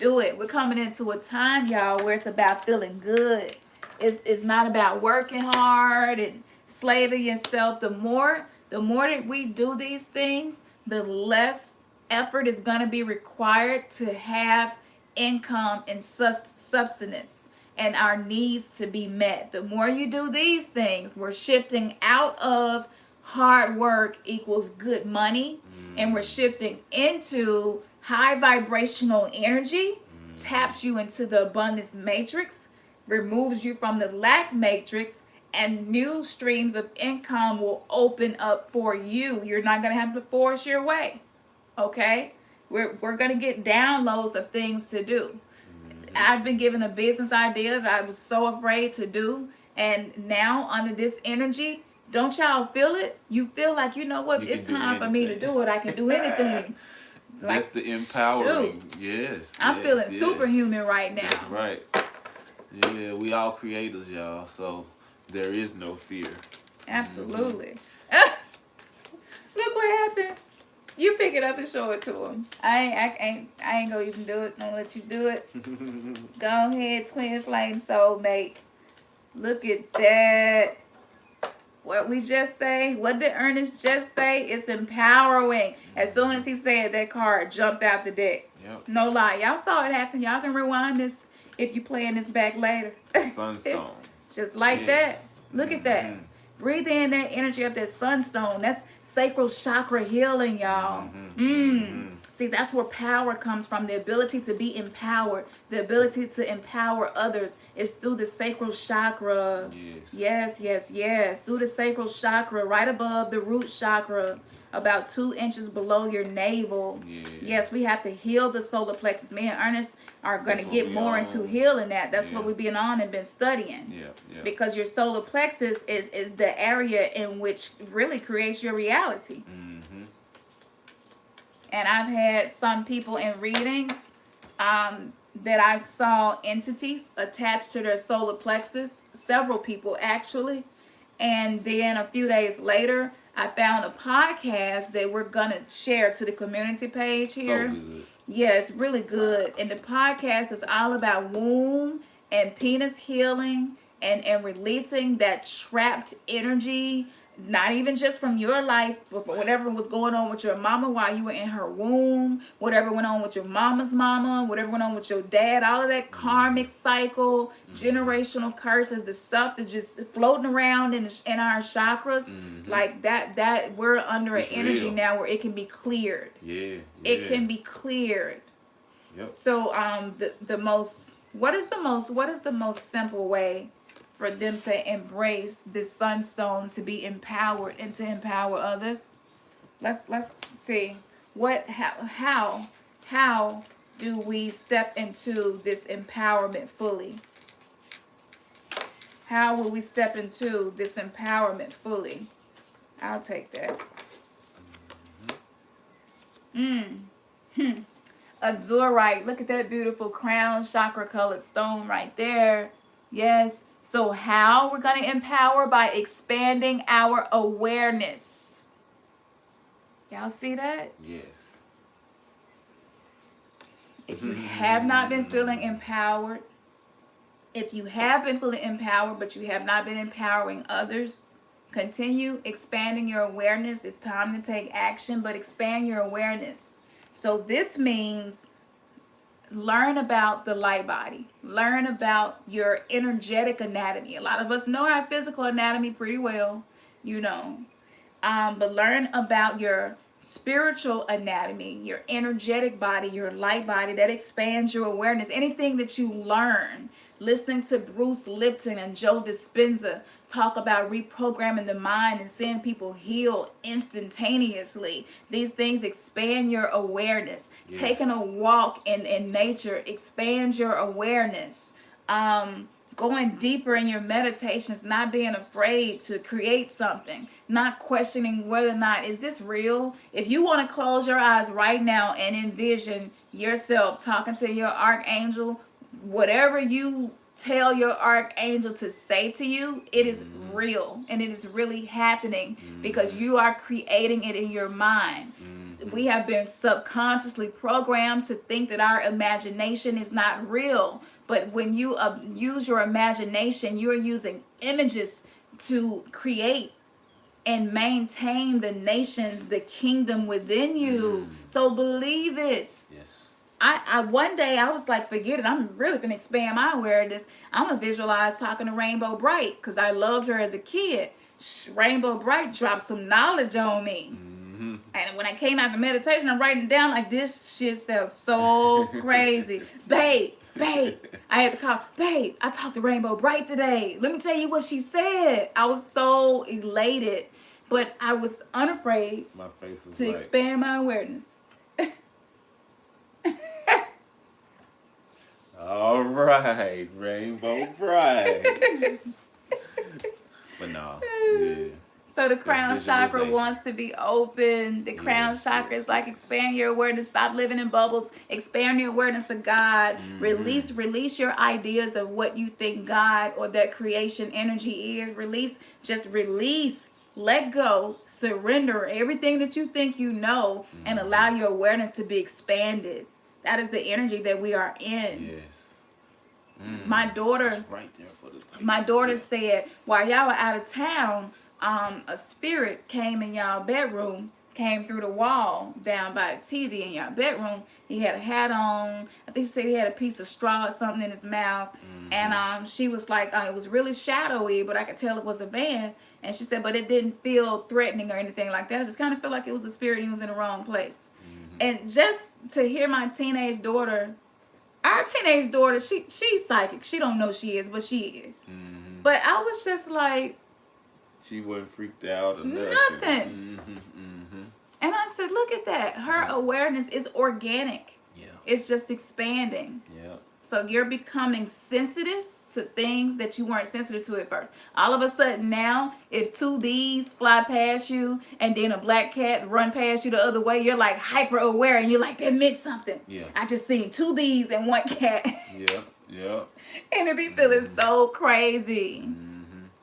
Do it. We're coming into a time, y'all, where it's about feeling good. It's not about working hard and slaving yourself. The more that we do these things, the less effort is going to be required to have income and subsistence and our needs to be met. The more you do these things, we're shifting out of hard work equals good money, and we're shifting into high vibrational energy, taps you into the abundance matrix, removes you from the lack matrix, and new streams of income will open up for you. You're not going to have to force your way. Okay? We're going to get downloads of things to do. I've been given a business idea that I was so afraid to do, and now under this energy, don't y'all feel it? You feel like, you know what, it's time for me to do it. I can do anything. That's the empowering. Shoot. Yes. I'm feeling superhuman right now. That's right. Yeah, we all creators, y'all. So there is no fear. Absolutely. Look what happened. You pick it up and show it to him. I ain't gonna even do it. I'm gonna let you do it. Go ahead, twin flame soulmate. Look at that. What we just say, what did Ernest just say? It's empowering. As soon as he said, that card jumped out the deck. Yep. No lie. Y'all saw it happen. Y'all can rewind this if you playing this back later. Sunstone. Just like Yes. that. Look at that. Breathe in that energy of that sunstone. That's sacral chakra healing, y'all. See, that's where power comes from. The ability to be empowered. The ability to empower others is through the sacral chakra. Yes. Through the sacral chakra, right above the root chakra, about 2 inches below your navel. Yes, we have to heal the solar plexus. Me and Ernest are going to get more into healing that. That's what we've been on and been studying. Because your solar plexus is the area in which really creates your reality. And I've had some people in readings that I saw entities attached to their solar plexus. Several people, actually. And then a few days later, I found a podcast that we're gonna share to the community page So here. good. Yeah, it's really good. And the podcast is all about womb and penis healing and releasing that trapped energy, not even just from your life, but for whatever was going on with your mama while you were in her womb, whatever went on with your mama's mama, whatever went on with your dad, all of that karmic cycle, generational curses, the stuff that's just floating around in our chakras, like that we're under It's an energy real. now where it can be cleared. Yeah. It can be cleared. Yep. So what is the most simple way for them to embrace this sunstone, to be empowered and to empower others? Let's see how do we step into this empowerment fully? How will we step into this empowerment fully? I'll take that. Azurite. Look at that beautiful crown chakra colored stone right there. Yes. So how we're going to empower? By expanding our awareness. Y'all see that? Yes. If you have not been feeling empowered, if you have been feeling empowered but you have not been empowering others, continue expanding your awareness. It's time to take action, but expand your awareness. So this means learn about the light body. Learn about your energetic anatomy. A lot of us know our physical anatomy pretty well, but learn about your spiritual anatomy, your energetic body, your light body. That expands your awareness. Anything that you learn, listening to Bruce Lipton and Joe Dispenza talk about reprogramming the mind and seeing people heal instantaneously. These things expand your awareness. Yes. Taking a walk in nature expands your awareness. Going deeper in your meditations, not being afraid to create something, not questioning whether or not, is this real? If you want to close your eyes right now and envision yourself talking to your archangel, whatever you tell your archangel to say to you, it is real and it is really happening because you are creating it in your mind. We have been subconsciously programmed to think that our imagination is not real. But when you use your imagination, you're using images to create and maintain the nations, the kingdom within you. So believe it. Yes. I one day I was like, forget it. I'm really gonna expand my awareness. I'm gonna visualize talking to Rainbow Bright because I loved her as a kid. Rainbow Bright dropped some knowledge on me. And when I came out of meditation, I'm writing down like, this shit sounds so crazy. Babe, I had to call, babe, I talked to Rainbow Bright today. Let me tell you what she said. I was so elated, but I was unafraid My face is to expand my awareness. All right, Rainbow Bright. But no, yeah. So the crown chakra visualization. wants to be open. The crown chakra is like, expand your awareness. Stop living in bubbles. Expand your awareness of God. Release your ideas of what you think God or that creation energy is. Release. Let go. Surrender everything that you think you know and allow your awareness to be expanded. That is the energy that we are in. Yes. My daughter, It's right there for the tape. my daughter said, while y'all were out of town, a spirit came in y'all bedroom, came through the wall down by the TV in y'all bedroom. He had a hat on. I think she said he had a piece of straw or something in his mouth. And she was like, it was really shadowy, but I could tell it was a man. And she said, but it didn't feel threatening or anything like that. I just kind of felt like it was a spirit and he was in the wrong place. And just to hear my teenage daughter, our teenage daughter, she's psychic. She don't know she is, but she is. But I was just like, she wasn't freaked out or nothing. And I said, look at that. Her awareness is organic. Yeah. It's just expanding. Yeah. So you're becoming sensitive to things that you weren't sensitive to at first. All of a sudden now, if two bees fly past you and then a black cat run past you the other way, you're like hyper aware and you're like, that meant something. Yeah. I just seen two bees and one cat. Yeah. Yeah. And it be feeling so crazy.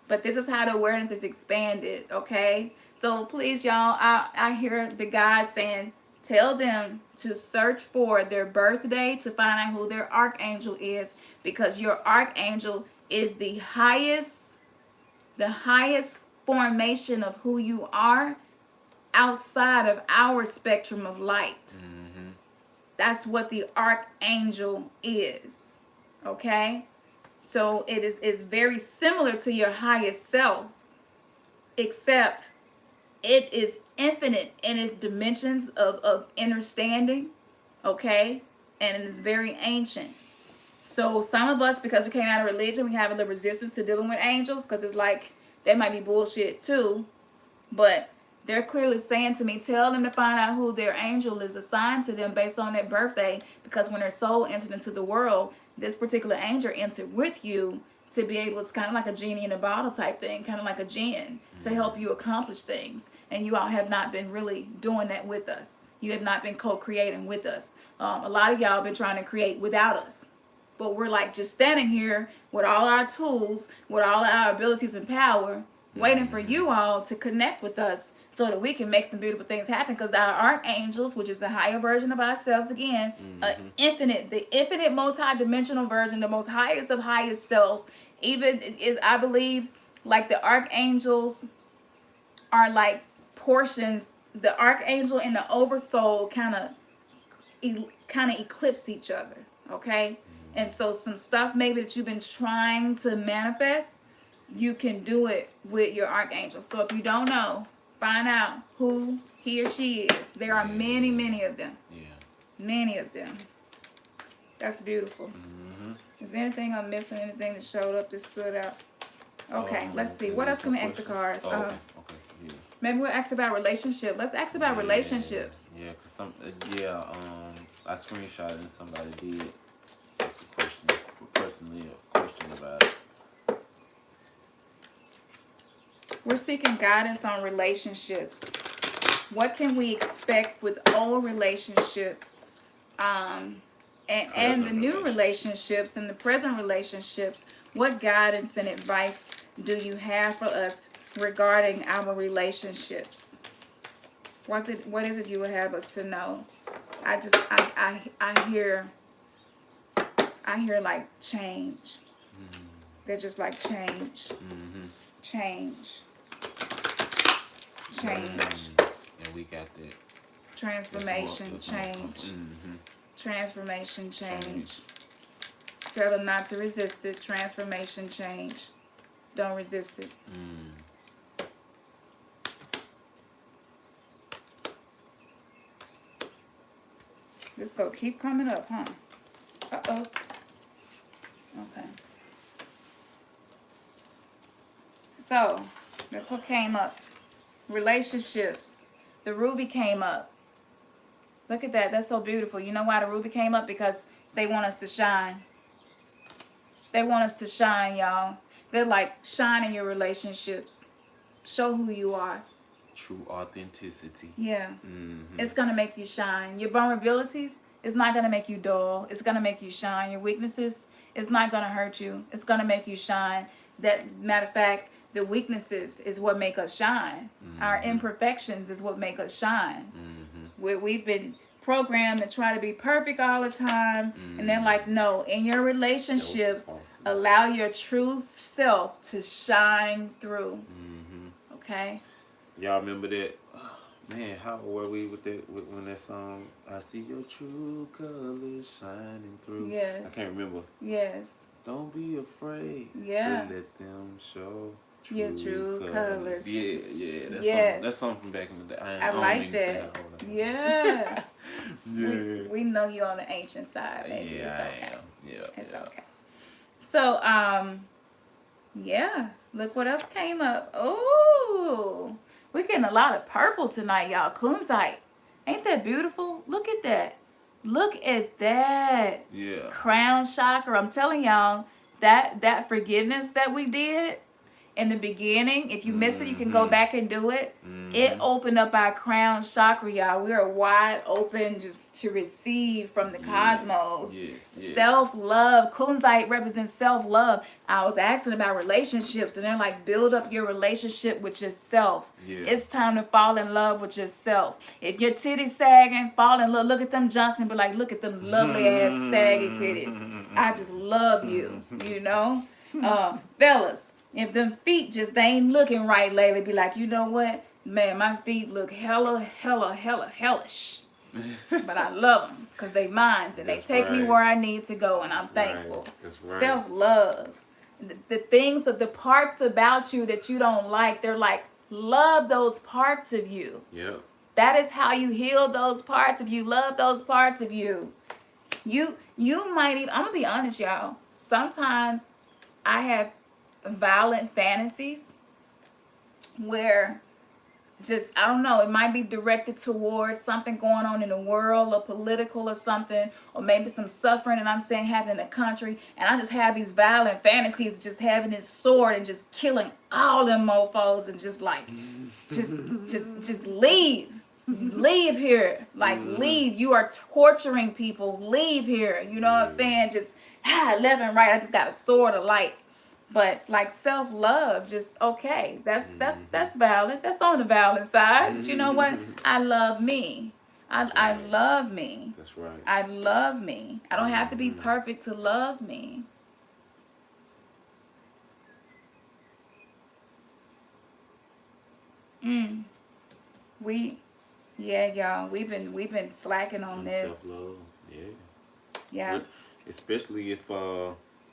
But this is how the awareness is expanded, okay? So please, y'all, I hear the guys saying, tell them to search for their birthday to find out who their archangel is, because your archangel is the highest formation of who you are outside of our spectrum of light. Mm-hmm. That's what the archangel is, okay? So it is very similar to your highest self, except it is infinite in its dimensions of understanding, okay? And it is very ancient. So some of us, because we came out of religion, we have a little resistance to dealing with angels, because it's like, they might be bullshit too. But they're clearly saying to me, tell them to find out who their angel is assigned to them based on their birthday, because when their soul entered into the world, this particular angel entered with you to be able, it's kind of like a genie in a bottle type thing, kind of like a jinn, to help you accomplish things. And you all have not been really doing that with us. You have not been co-creating with us. A lot of y'all have been trying to create without us. But we're like just standing here with all our tools, with all our abilities and power, waiting for you all to connect with us so that we can make some beautiful things happen. Because our archangels, which is a higher version of ourselves again, the infinite multi-dimensional version, the most highest of highest self, even is, I believe, like the archangels are like portions. The archangel and the oversoul kind of eclipse each other, okay? And so some stuff maybe that you've been trying to manifest, you can do it with your archangel. So if you don't know, find out who he or she is. There are many, many of them. Yeah. Many of them. That's beautiful. Mm-hmm. Is there anything I'm missing? Anything that showed up that stood out? Okay, let's see. Is What there else can we some ask the questions? cards? Oh, okay. Yeah. Maybe we'll ask about relationship. Let's ask about relationships. Yeah, cause I screenshot and somebody did ask a question about it. We're seeking guidance on relationships. What can we expect with old relationships, and the new relationships and the present relationships? What guidance and advice do you have for us regarding our relationships? What is it you would have us to know? I hear like change. Mm-hmm. They're just like change. Mm-hmm. Change. And we got that. Transformation, change. Mm-hmm. Transformation, change. Tell them not to resist it. Transformation, change. Don't resist it. This go keep coming up, huh? Uh-oh. Okay. So, that's what came up. Relationships. The ruby came up. Look at that. That's so beautiful. You know why the ruby came up? Because they want us to shine. They want us to shine, y'all. They're like, shine in your relationships. Show who you are. True authenticity. Yeah. Mm-hmm. It's going to make you shine. Your vulnerabilities, it's not going to make you dull. It's going to make you shine. Your weaknesses, it's not going to hurt you. It's going to make you shine. That, matter of fact, the weaknesses is what make us shine. Mm-hmm. Our imperfections is what make us shine. Mm-hmm. We've been programmed to try to be perfect all the time. Mm-hmm. And they're like, no, in your relationships, allow your true self to shine through. Mm-hmm. Okay? Y'all remember that? Oh, man, how were we with that when that song? I see your true colors shining through. Yes. I can't remember. Yes. Don't be afraid to let them show your true colors. Yeah. That's something from back in the day. I like that. Yeah. Yeah. We know you on the ancient side, baby. Yeah, it's okay. I am. Yeah. It's okay. So, yeah. Look what else came up. Ooh. We're getting a lot of purple tonight, y'all. Kunzite. Ain't that beautiful? Look at that. Look at that. Yeah. Crown chakra. I'm telling y'all, that forgiveness that we did, in the beginning. If you missed it, you can go back and do it. It opened up our crown chakra, y'all. We are wide open just to receive from the cosmos. Yes. Self-love. Kunzite represents self-love. I was asking about relationships, and they're like, build up your relationship with yourself. Yeah. It's time to fall in love with yourself. If your titties sagging, fall in love. Look at them Johnson, but like, look at them lovely ass saggy titties. I just love you, you know? Fellas, if them feet just they ain't looking right lately, be like, you know what? Man, my feet look hella hellish. But I love them because they mines and That's they take me right. where I need to go, and I'm thankful. That's right. Self-love. The things, the parts about you that you don't like, they're like, love those parts of you. Yep. That is how you heal those parts of you. Love those parts of you. You might even, I'm going to be honest, y'all. Sometimes I have violent fantasies where just, I don't know, it might be directed towards something going on in the world or political or something, or maybe some suffering, and I'm saying happening in the country, and I just have these violent fantasies, just having this sword and just killing all them mofos and just like, just leave here, like leave. You are torturing people. Leave here. You know what I'm saying? Just left and right. I just got a sword of light. But like self-love, just okay. That's violent. That's on the violent side. But you know what? I love me. I love me. That's right. I love me. I don't have to be perfect to love me. Y'all, we've been slacking on this. Self-love. Yeah. But especially if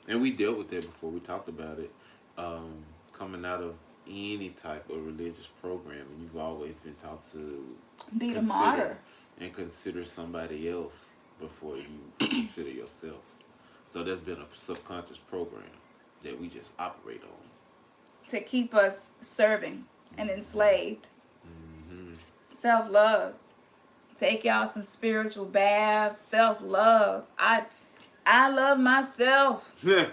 and we dealt with that before. We talked about it. Coming out of any type of religious program, and you've always been taught to Be the martyr. and consider somebody else before you consider yourself. So there's been a subconscious program that we just operate on To keep us serving and enslaved. Self-love. Take y'all some spiritual baths. Self-love. I love myself. That's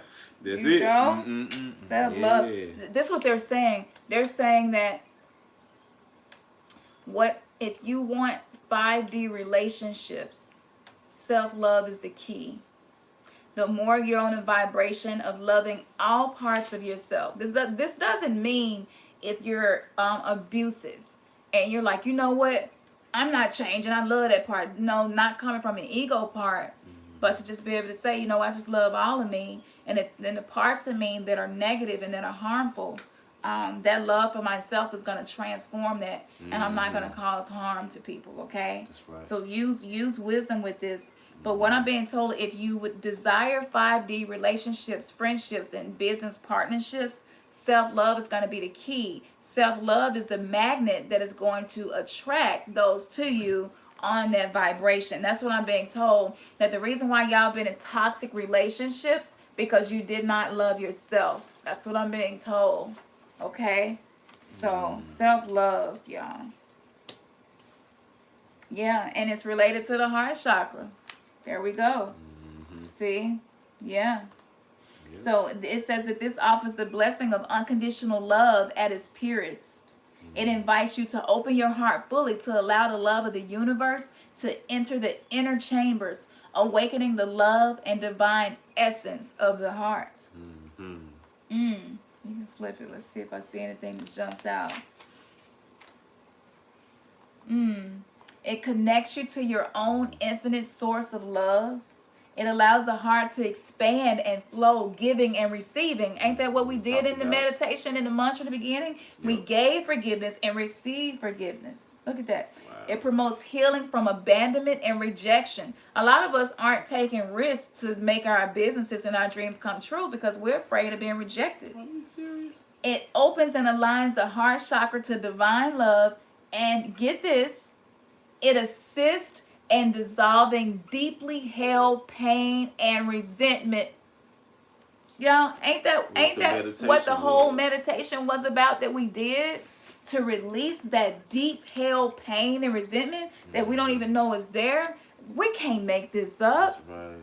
You it. know? Self-love. Yeah. This is what they're saying. They're saying that what if you want 5D relationships, self-love is the key. The more you're on a vibration of loving all parts of yourself. This doesn't mean if you're abusive and you're like, you know what? I'm not changing. I love that part. No, not coming from an ego part, but to just be able to say, you know, I just love all of me. And then the parts of me that are negative and that are harmful, that love for myself is going to transform that. And I'm not going to cause harm to people, okay? That's right. So use wisdom with this. But what I'm being told, if you would desire 5D relationships, friendships, and business partnerships, self-love is going to be the key. Self-love is the magnet that is going to attract those to you on that vibration. That's what I'm being told. That the reason why y'all been in toxic relationships, because you did not love yourself. That's what I'm being told. Okay? So, self-love, y'all. Yeah, and it's related to the heart chakra. There we go. See? Yeah. So it says that this offers the blessing of unconditional love at its purest. It invites you to open your heart fully to allow the love of the universe to enter the inner chambers, awakening the love and divine essence of the heart. You can flip it. Let's see if I see anything that jumps out. It connects you to your own infinite source of love. It allows the heart to expand and flow, giving and receiving. Ain't that what we did in the meditation in the mantra in the beginning? Yep. We gave forgiveness and received forgiveness. Look at that. Wow. It promotes healing from abandonment and rejection. A lot of us aren't taking risks to make our businesses and our dreams come true because we're afraid of being rejected. Are you serious? It opens and aligns the heart chakra to divine love. And get this, it assists in dissolving deeply held pain and resentment. Y'all, ain't that what the whole meditation was about that we did? To release that deep held pain and resentment that we don't even know is there. We can't make this up. That's right.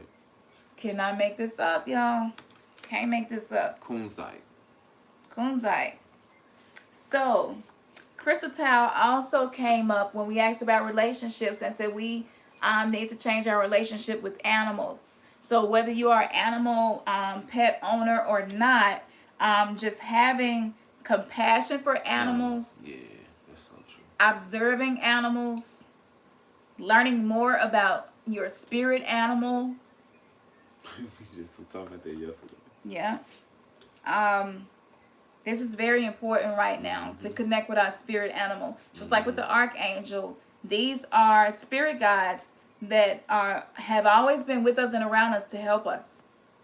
Cannot make this up, y'all. Can't make this up. Kunzite. kunzite. So, Crystal Tao also came up when we asked about relationships and said we need to change our relationship with animals. So whether you are an animal pet owner or not, just having compassion for animals, Yeah, that's so true. observing animals, learning more about your spirit animal. We just were talking about that yesterday. Yeah. Um, This is very important right now to connect with our spirit animal. Just like with the archangel, these are spirit guides that have always been with us and around us to help us.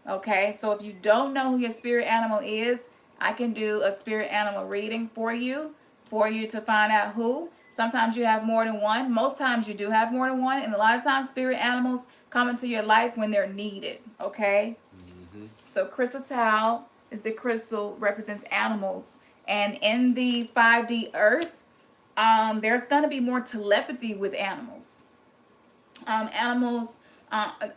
Okay, so if you don't know who your spirit animal is, I can do a spirit animal reading for you to find out who. Sometimes you have more than one. Most times you do have more than one, and a lot of times spirit animals come into your life when they're needed. Okay, so crystal towel is the crystal represents animals, and in the 5D earth, there's gonna be more telepathy with animals. Animals.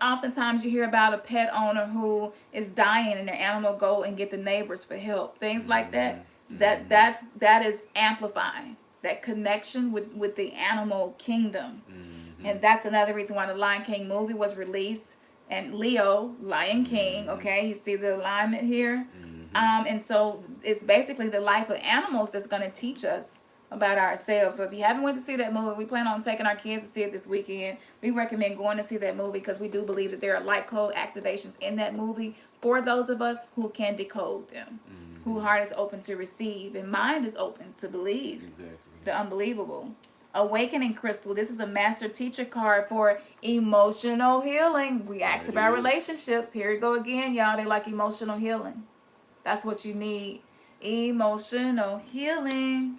Oftentimes you hear about a pet owner who is dying and their animal go and get the neighbors for help. Things like that. That is amplifying that connection with the animal kingdom. And that's another reason why the Lion King movie was released. And Leo, Lion King, okay, you see the alignment here. And so it's basically the life of animals that's going to teach us about ourselves. So if you haven't went to see that movie, we plan on taking our kids to see it this weekend. We recommend going to see that movie because we do believe that there are light code activations in that movie for those of us who can decode them, whose heart is open to receive and mind is open to believe the unbelievable. Awakening crystal. This is a master teacher card for emotional healing. We asked about relationships. Here we go again, y'all. They like emotional healing. That's what you need. Emotional healing.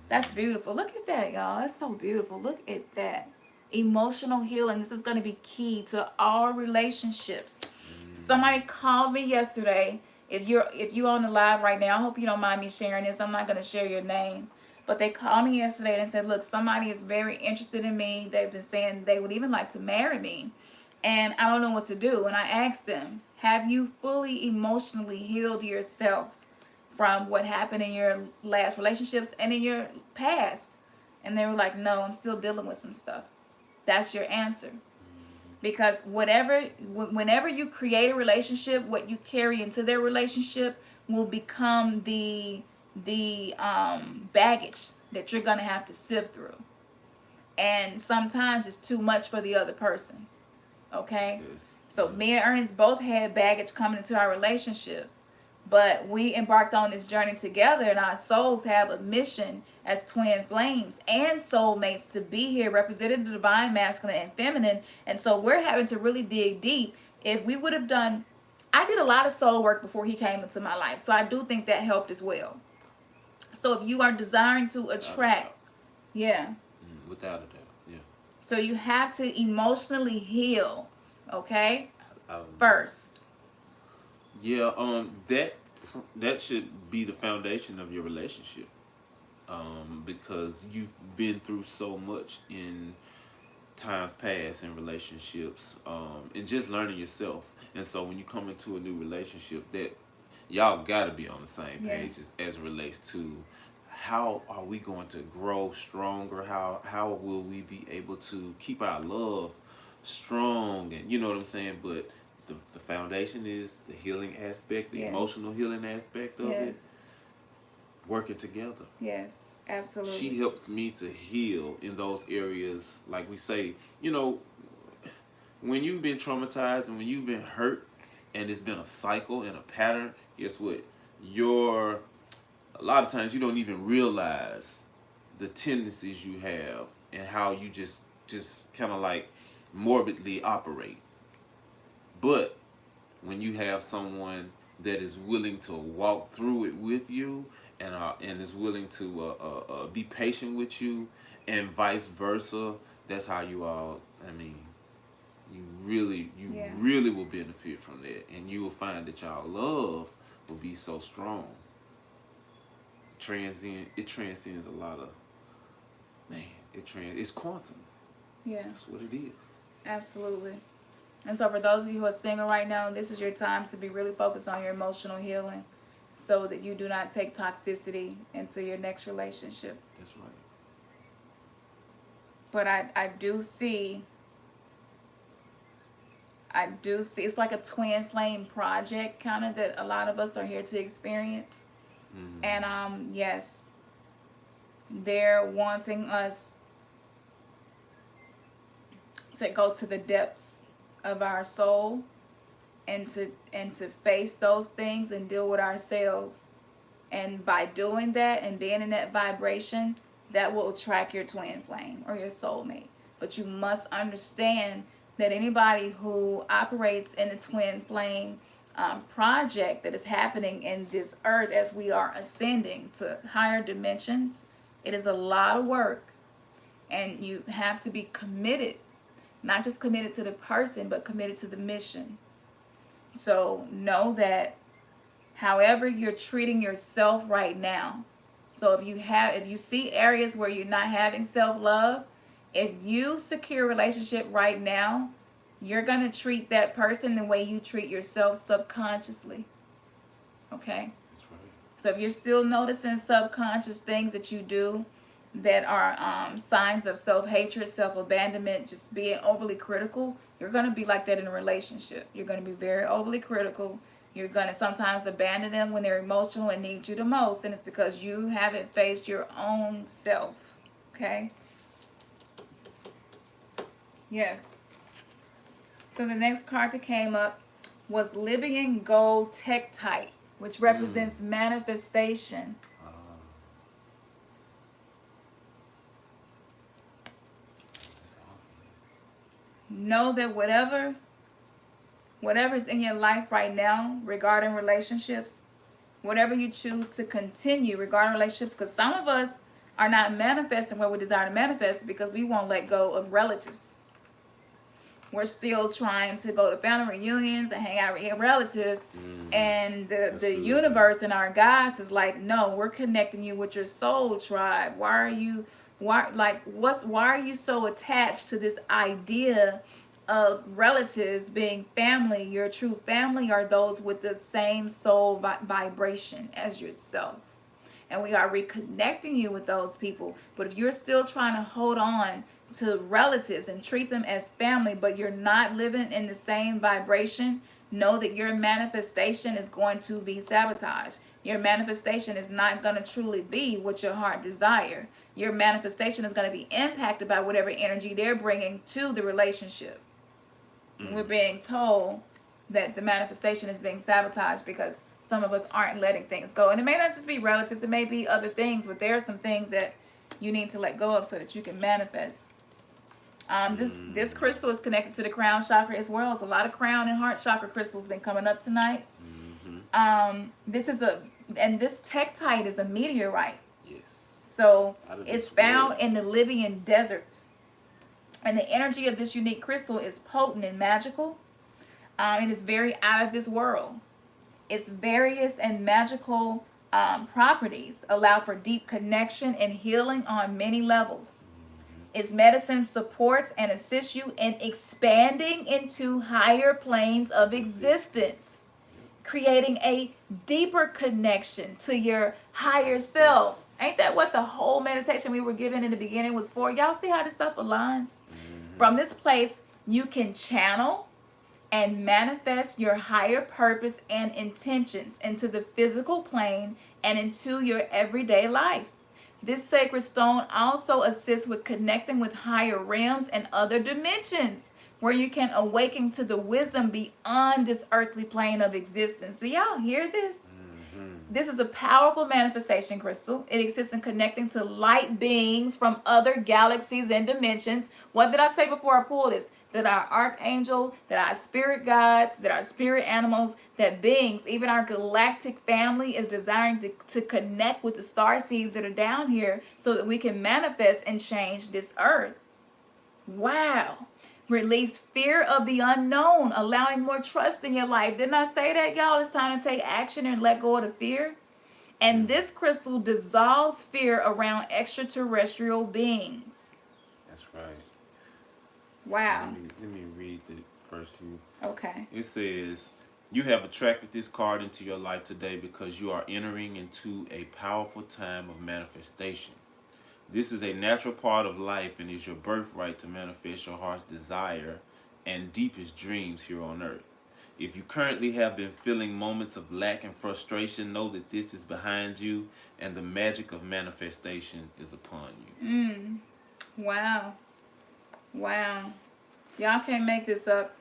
That's beautiful. Look at that, y'all. That's so beautiful. Look at that. Emotional healing. This is going to be key to all relationships. Somebody called me yesterday. If you're on the live right now, I hope you don't mind me sharing this. I'm not going to share your name. But they called me yesterday and said, look, somebody is very interested in me. They've been saying they would even like to marry me. And I don't know what to do. And I asked them, have you fully emotionally healed yourself from what happened in your last relationships and in your past? And they were like, no, I'm still dealing with some stuff. That's your answer. Because whenever you create a relationship, what you carry into their relationship will become the baggage that you're going to have to sift through. And sometimes it's too much for the other person. Okay? Yes. So me and Ernest both had baggage coming into our relationship. But we embarked on this journey together, and our souls have a mission as twin flames and soulmates to be here, representing the divine masculine and feminine. And so we're having to really dig deep. If we would have done, I did a lot of soul work before he came into my life. So I do think that helped as well. So if you are desiring to attract, yeah. Without a doubt, yeah. So you have to emotionally heal, okay? First. Yeah, that should be the foundation of your relationship, because you've been through so much in times past in relationships, and just learning yourself. And so when you come into a new relationship, that y'all got to be on the same page as relates to how are we going to grow stronger? How will we be able to keep our love strong? And you know what I'm saying? But the foundation is the healing aspect, the emotional healing aspect of it. Working together. Yes, absolutely. She helps me to heal in those areas. Like we say, you know, when you've been traumatized and when you've been hurt and it's been a cycle and a pattern, guess what? A lot of times you don't even realize the tendencies you have and how you just kind of like morbidly operate. But when you have someone that is willing to walk through it with you and is willing to be patient with you and vice versa, that's how you all, I mean, you really will benefit from that, and you will find that y'all love will be so strong. It transcends a lot of, man, it's quantum. Yeah. That's what it is. Absolutely. And so for those of you who are single right now, this is your time to be really focused on your emotional healing. so that you do not take toxicity into your next relationship. That's right. But I do see it's like a twin flame project kind of that a lot of us are here to experience. Mm-hmm. And yes, they're wanting us to go to the depths of our soul and to face those things and deal with ourselves. And by doing that and being in that vibration, that will attract your twin flame or your soulmate. But you must understand that anybody who operates in the twin flame project that is happening in this earth as we are ascending to higher dimensions, it is a lot of work. And you have to be committed, not just committed to the person, but committed to the mission. So know that however you're treating yourself right now. So if you see areas where you're not having self-love, if you secure a relationship right now, you're going to treat that person the way you treat yourself subconsciously. Okay? That's right. So if you're still noticing subconscious things that you do that are signs of self-hatred, self-abandonment, just being overly critical, you're going to be like that in a relationship. You're going to be very overly critical. You're going to sometimes abandon them when they're emotional and need you the most, and it's because you haven't faced your own self. Okay? Yes. So the next card that came up was Libyan Gold Tektite, which represents manifestation. That's awesome. Know that whatever's in your life right now regarding relationships, whatever you choose to continue regarding relationships, because some of us are not manifesting what we desire to manifest because we won't let go of relatives. We're still trying to go to family reunions and hang out with relatives, and the universe and our guides is like, no, we're connecting you with your soul tribe. Why are you so attached to this idea of relatives being family? Your true family are those with the same soul vibration as yourself. And we are reconnecting you with those people. But if you're still trying to hold on to relatives and treat them as family, but you're not living in the same vibration, know that your manifestation is going to be sabotaged. Your manifestation is not going to truly be what your heart desire. Your manifestation is going to be impacted by whatever energy they're bringing to the relationship. We're being told that the manifestation is being sabotaged because some of us aren't letting things go. And it may not just be relatives, it may be other things, but there are some things that you need to let go of so that you can manifest. This crystal is connected to the crown chakra as well. So a lot of crown and heart chakra crystals been coming up tonight. This tektite is a meteorite. Yes. So it's found in the Libyan desert. And the energy of this unique crystal is potent and magical. It is very out of this world. Its various and magical properties allow for deep connection and healing on many levels. Its medicine supports and assists you in expanding into higher planes of existence, creating a deeper connection to your higher self. Ain't that what the whole meditation we were given in the beginning was for? Y'all see how this stuff aligns? From this place, you can channel and manifest your higher purpose and intentions into the physical plane and into your everyday life. This sacred stone also assists with connecting with higher realms and other dimensions where you can awaken to the wisdom beyond this earthly plane of existence. Do y'all hear this? This is a powerful manifestation crystal. It exists in connecting to light beings from other galaxies and dimensions. What did I say before I pulled this? That our archangel, that our spirit guides, that our spirit animals, that beings, even our galactic family is desiring to connect with the star seeds that are down here so that we can manifest and change this earth. Wow. Release fear of the unknown, allowing more trust in your life. Didn't I say that, y'all? It's time to take action and let go of the fear. And this crystal dissolves fear around extraterrestrial beings. That's right. Wow. Let me read the first few. Okay. It says, You have attracted this card into your life today because you are entering into a powerful time of manifestation. This is a natural part of life and is your birthright to manifest your heart's desire and deepest dreams here on earth. If you currently have been feeling moments of lack and frustration, know that this is behind you and the magic of manifestation is upon you. Wow. Wow. Y'all can't make this up.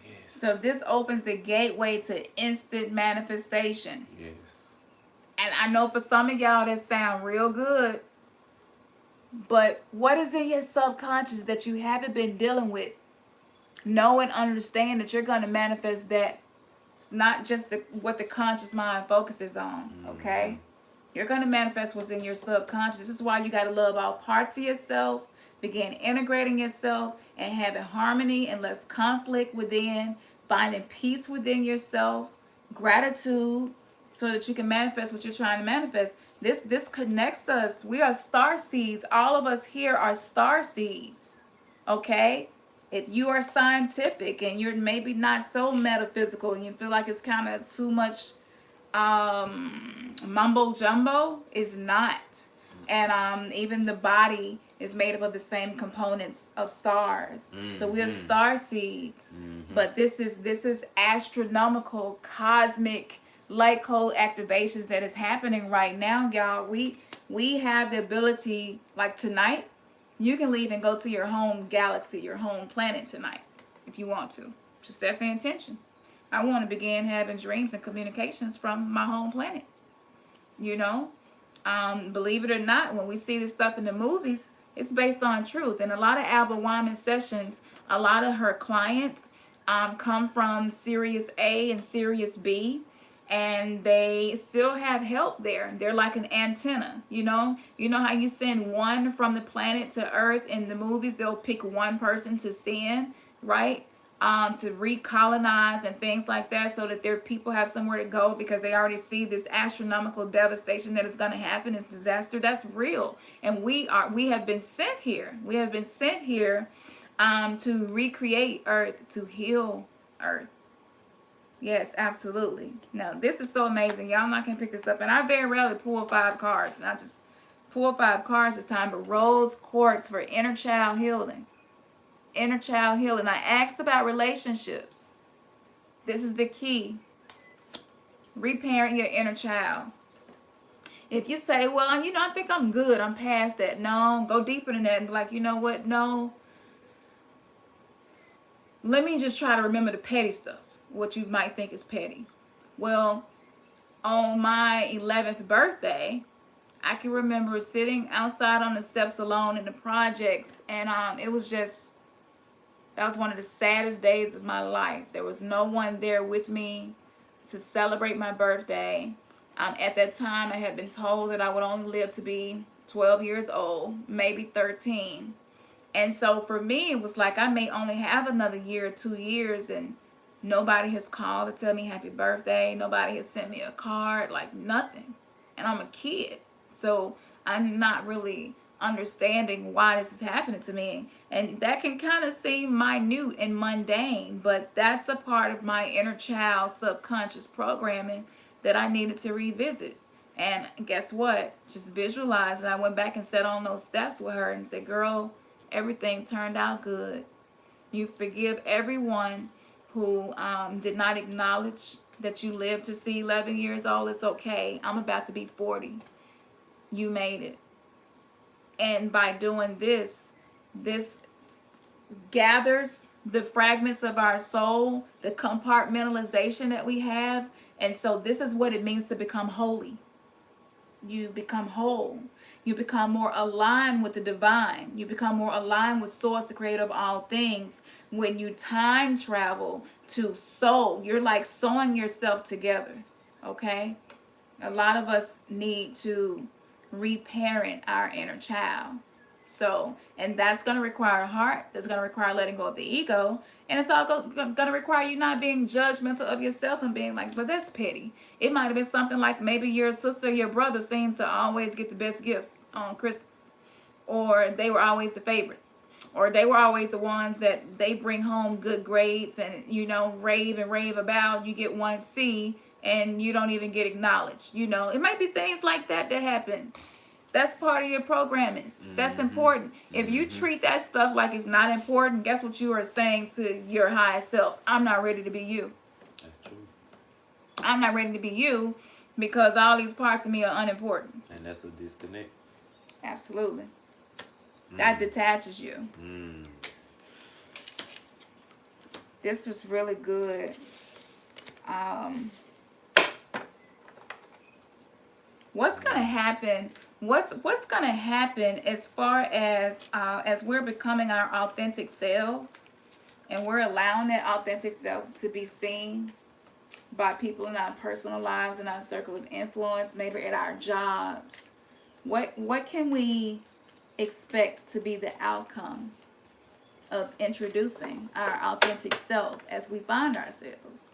Yes. So this opens the gateway to instant manifestation. Yes. And I know for some of y'all that sound real good, but what is in your subconscious that you haven't been dealing with? Know and understand that you're going to manifest that. It's not just what the conscious mind focuses on, okay? You're going to manifest what's in your subconscious. This is why you got to love all parts of yourself, begin integrating yourself, and having harmony and less conflict within, finding peace within yourself, gratitude, so that you can manifest what you're trying to manifest. This connects us. We are star seeds. All of us here are star seeds, okay? If you are scientific and you're maybe not so metaphysical and you feel like it's kind of too much mumbo jumbo, is not. And even the body is made up of the same components of stars. So we are star seeds. But this is astronomical, cosmic light code activations that is happening right now, y'all. We have the ability, like tonight, you can leave and go to your home galaxy, your home planet tonight, if you want to. Just set the intention. I want to begin having dreams and communications from my home planet. You know, believe it or not, when we see this stuff in the movies, it's based on truth. And a lot of Alba Wyman sessions, a lot of her clients come from Sirius A and Sirius B. And they still have help there. They're like an antenna, you know how you send one from the planet to Earth in the movies. They'll pick one person to send, right, to recolonize and things like that, so that their people have somewhere to go, because they already see this astronomical devastation that is going to happen, this disaster. That's real. And we have been sent here. We have been sent here to recreate Earth, to heal Earth. Yes, absolutely. No, this is so amazing. Y'all not gonna pick this up. And I very rarely pull 5 cards. And I just pull 5 cards this time. But rose quartz for inner child healing. Inner child healing. I asked about relationships. This is the key. Reparent your inner child. If you say, well, I think I'm good, I'm past that. No, go deeper than that and be like, you know what? No. Let me just try to remember the petty stuff. What you might think is petty. Well, on my 11th birthday, I can remember sitting outside on the steps alone in the projects, and that was one of the saddest days of my life. There was no one there with me to celebrate my birthday. At that time, I had been told that I would only live to be 12 years old, maybe 13. And so for me, it was like I may only have another year or 2 years, and nobody has called to tell me happy birthday. Nobody has sent me a card, like nothing. And I'm a kid. So I'm not really understanding why this is happening to me. And that can kind of seem minute and mundane, but that's a part of my inner child subconscious programming that I needed to revisit. And guess what? Just visualize. And I went back and sat on those steps with her and said, girl, everything turned out good. You forgive everyone who did not acknowledge that you lived to see 11 years old. It's okay. I'm about to be 40. You made it. And by doing this gathers the fragments of our soul, the compartmentalization that we have. And so this is what it means to become holy. You become whole. You become more aligned with the divine. You become more aligned with Source, the creator of all things. When you time travel to soul, you're like sewing yourself together, okay? A lot of us need to reparent our inner child. So, and that's going to require a heart. That's going to require letting go of the ego. And it's all going to require you not being judgmental of yourself and being like, well, that's petty. It might have been something like maybe your sister or your brother seemed to always get the best gifts on Christmas. Or they were always the favorite. or they were always the ones that they bring home good grades and, you know, rave and rave about. You get 1C and you don't even get acknowledged. You know, it might be things like that that happen. That's part of your programming. That's important. If you treat that stuff like it's not important, guess what you are saying to your higher self? I'm not ready to be you. That's true. I'm not ready to be you because all these parts of me are unimportant. And that's a disconnect. Absolutely. That detaches you. This was really good. What's gonna happen? What's gonna happen as far as we're becoming our authentic selves, and we're allowing that authentic self to be seen by people in our personal lives, in our circle of influence, maybe at our jobs. What can we expect to be the outcome of introducing our authentic self as we find ourselves?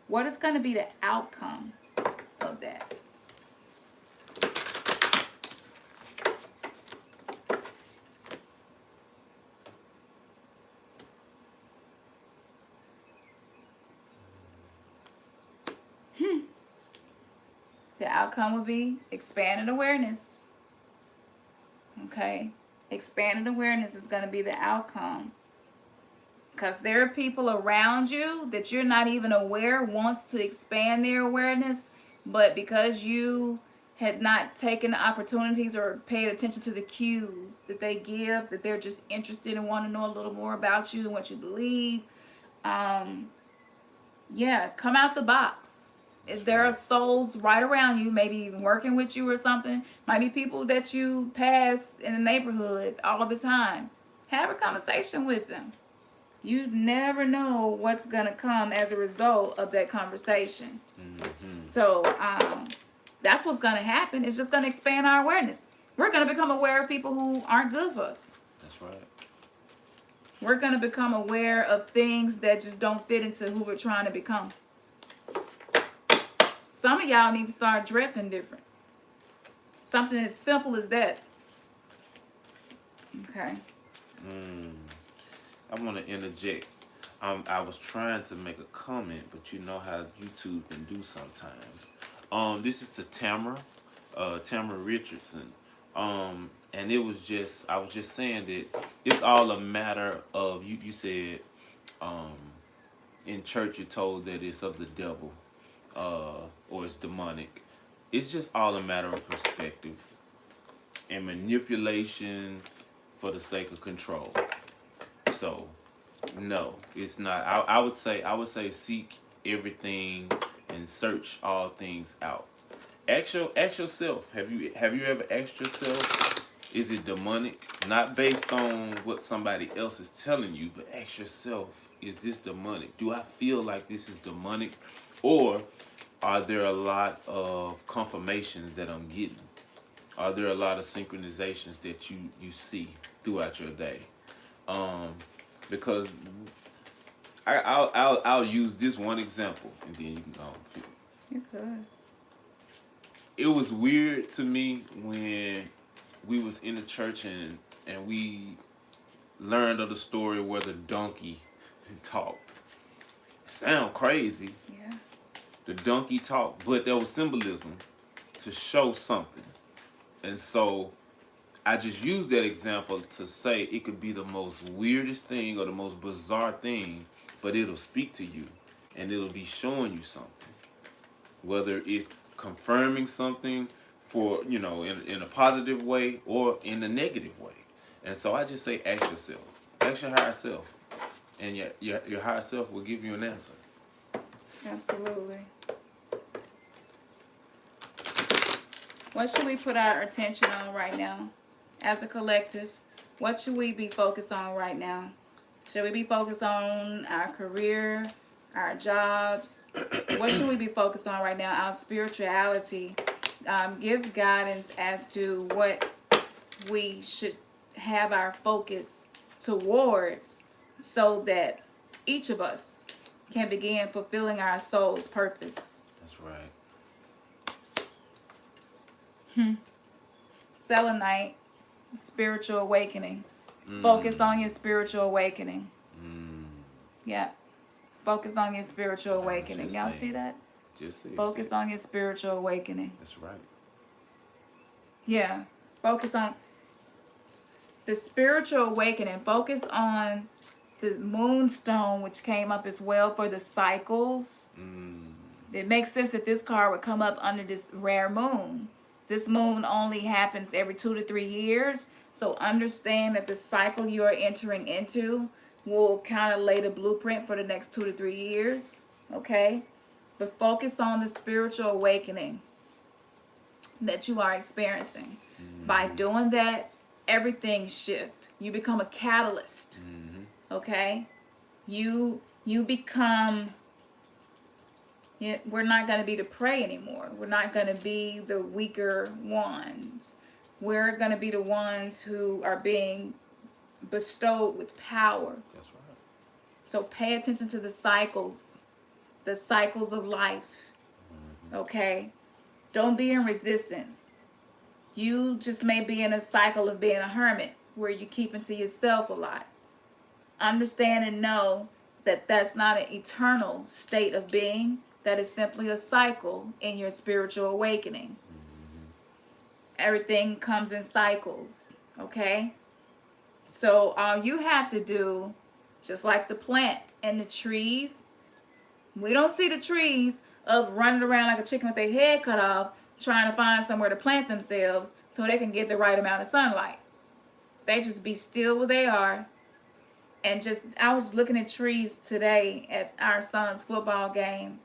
What is going to be the outcome of that? The outcome will be expanded awareness. Okay? Expanded awareness is going to be the outcome. Because there are people around you that you're not even aware wants to expand their awareness, but because you had not taken the opportunities or paid attention to the cues that they give, that they're just interested and want to know a little more about you and what you believe, yeah, come out the box. If there are souls right around you, maybe even working with you or something, might be people that you pass in the neighborhood all the time. Have a conversation with them. You never know what's going to come as a result of that conversation. So that's what's going to happen. It's just going to expand our awareness. We're going to become aware of people who aren't good for us. That's right. We're going to become aware of things that just don't fit into who we're trying to become. Some of y'all need to start dressing different. Something as simple as that. Okay. I want to interject. I was trying to make a comment, but you know how YouTube can do sometimes. This is to Tamara Richardson. And it was just, I was just saying that it's all a matter of, you said, in church you're told that it's of the devil, or it's demonic. It's just all a matter of perspective and manipulation for the sake of control. So, no, it's not. I would say seek everything and search all things out. Ask yourself. Have you ever asked yourself, is it demonic? Not based on what somebody else is telling you, but ask yourself, is this demonic? Do I feel like this is demonic? Or are there a lot of confirmations that I'm getting? Are there a lot of synchronizations that you see throughout your day? Because I'll use this one example, and then you can go on. You could. It was weird to me when we was in the church and we learned of the story where the donkey talked. Sound crazy. Yeah. The donkey talked, but there was symbolism to show something. And so I just used that example to say it could be the most weirdest thing or the most bizarre thing, but it'll speak to you and it'll be showing you something. Whether it's confirming something for, in a positive way or in a negative way. And so I just say ask yourself. Ask your higher self. And your higher self will give you an answer. Absolutely. What should we put our attention on right now as a collective? What should we be focused on right now? Should we be focused on our career, our jobs? What should we be focused on right now? Our spirituality. Give guidance as to what we should have our focus towards so that each of us can begin fulfilling our soul's purpose. That's right. Selenite, spiritual awakening. Focus on your spiritual awakening. Mm. Yeah. Focus on your spiritual I was awakening. just Y'all see saying. that? Just said Focus that. on your spiritual awakening. That's right. Yeah. Focus on the spiritual awakening. Focus on the moonstone, which came up as well for the cycles. Mm. It makes sense that this card would come up under this rare moon. This moon only happens every 2 to 3 years. So understand that the cycle you are entering into will kind of lay the blueprint for the next 2 to 3 years. Okay? But focus on the spiritual awakening that you are experiencing. By doing that, everything shifts. You become a catalyst. Okay? You become, we're not going to be the prey anymore. We're not going to be the weaker ones. We're going to be the ones who are being bestowed with power. That's right. So pay attention to the cycles of life. Okay? Don't be in resistance. You just may be in a cycle of being a hermit where you're keeping to yourself a lot. Understand and know that that's not an eternal state of being. That is simply a cycle in your spiritual awakening. Everything comes in cycles, okay? So all you have to do, just like the plant and the trees, we don't see the trees up running around like a chicken with their head cut off, trying to find somewhere to plant themselves so they can get the right amount of sunlight. They just be still where they are. And I was looking at trees today at our son's football game,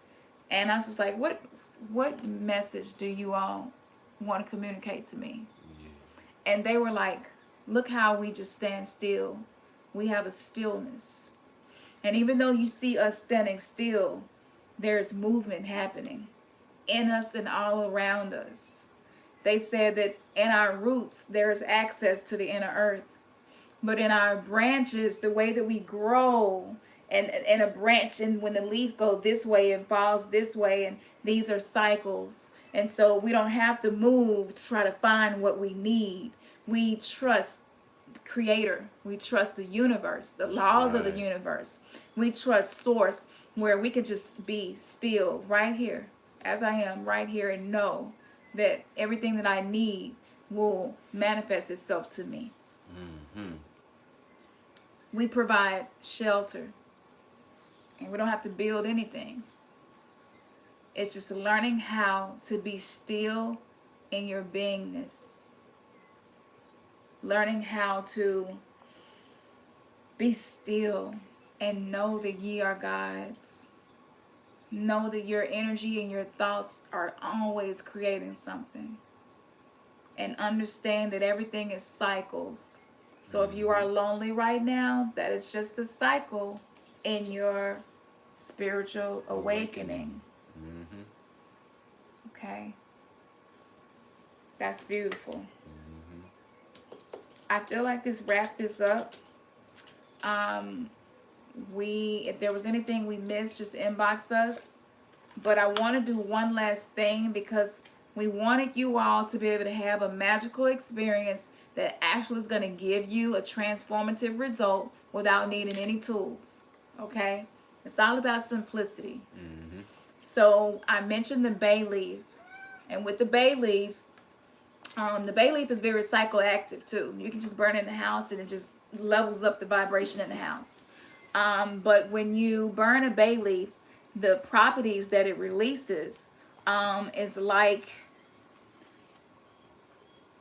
and I was just like, what message do you all want to communicate to me? Yeah. And they were like, look how we just stand still. We have a stillness. And even though you see us standing still, there's movement happening in us and all around us. They said that in our roots, there's access to the inner earth. But in our branches, the way that we grow, and a branch, and when the leaf goes this way and falls this way, and these are cycles. And so we don't have to move to try to find what we need. We trust the Creator. We trust the universe, the laws of the universe. We trust Source, where we can just be still right here, as I am right here, and know that everything that I need will manifest itself to me. Mm-hmm. We provide shelter, and we don't have to build anything. It's just learning how to be still in your beingness. Learning how to be still and know that ye are God's. Know that your energy and your thoughts are always creating something. And understand that everything is cycles. So if you are lonely right now, that is just a cycle in your spiritual awakening. Mm-hmm. Okay? That's beautiful. Mm-hmm. I feel like wrap this up. If there was anything we missed, just inbox us. But I want to do one last thing, because we wanted you all to be able to have a magical experience that actually is going to give you a transformative result without needing any tools. Okay? It's all about simplicity. Mm-hmm. So I mentioned the bay leaf. And with the bay leaf is very psychoactive too. You can just burn it in the house and it just levels up the vibration in the house. But when you burn a bay leaf, the properties that it releases is like,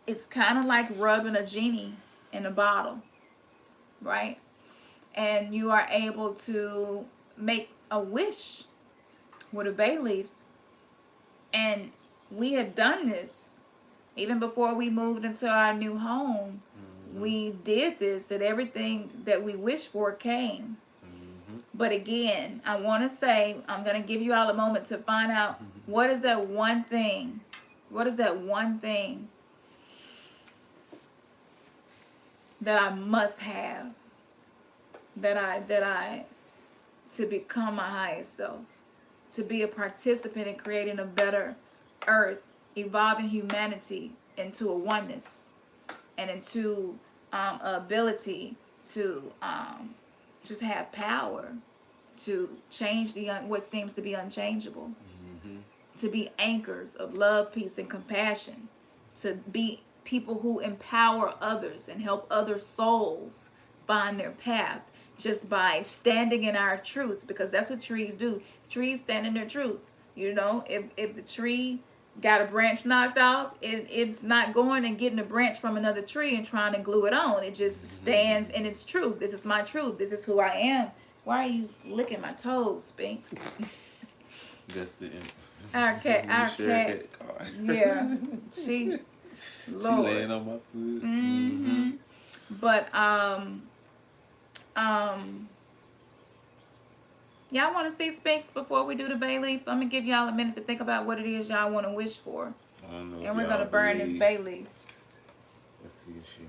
it's kind of like rubbing a genie in a bottle, right? And you are able to make a wish with a bay leaf. And we have done this even before we moved into our new home. Mm-hmm. We did this, that everything that we wished for came. Mm-hmm. But again, I want to say, I'm going to give you all a moment to find out, what is that one thing? What is that one thing that I must have, to become my highest self, to be a participant in creating a better earth, evolving humanity into a oneness, and into ability to just have power to change what seems to be unchangeable, to be anchors of love, peace, and compassion, to be people who empower others and help other souls find their path just by standing in our truth, because that's what trees do. Trees stand in their truth. You know, if the tree got a branch knocked off, it's not going and getting a branch from another tree and trying to glue it on. It just stands in its truth. This is my truth. This is who I am. Why are you licking my toes, Spinks? That's the Our cat. Yeah, she, Lord. She laying on my foot. Mm-hmm. But y'all want to see Spinks before we do the bay leaf? I'm gonna give y'all a minute to think about what it is y'all want to wish for, I don't know. and we're gonna burn this bay leaf. Let's see if she.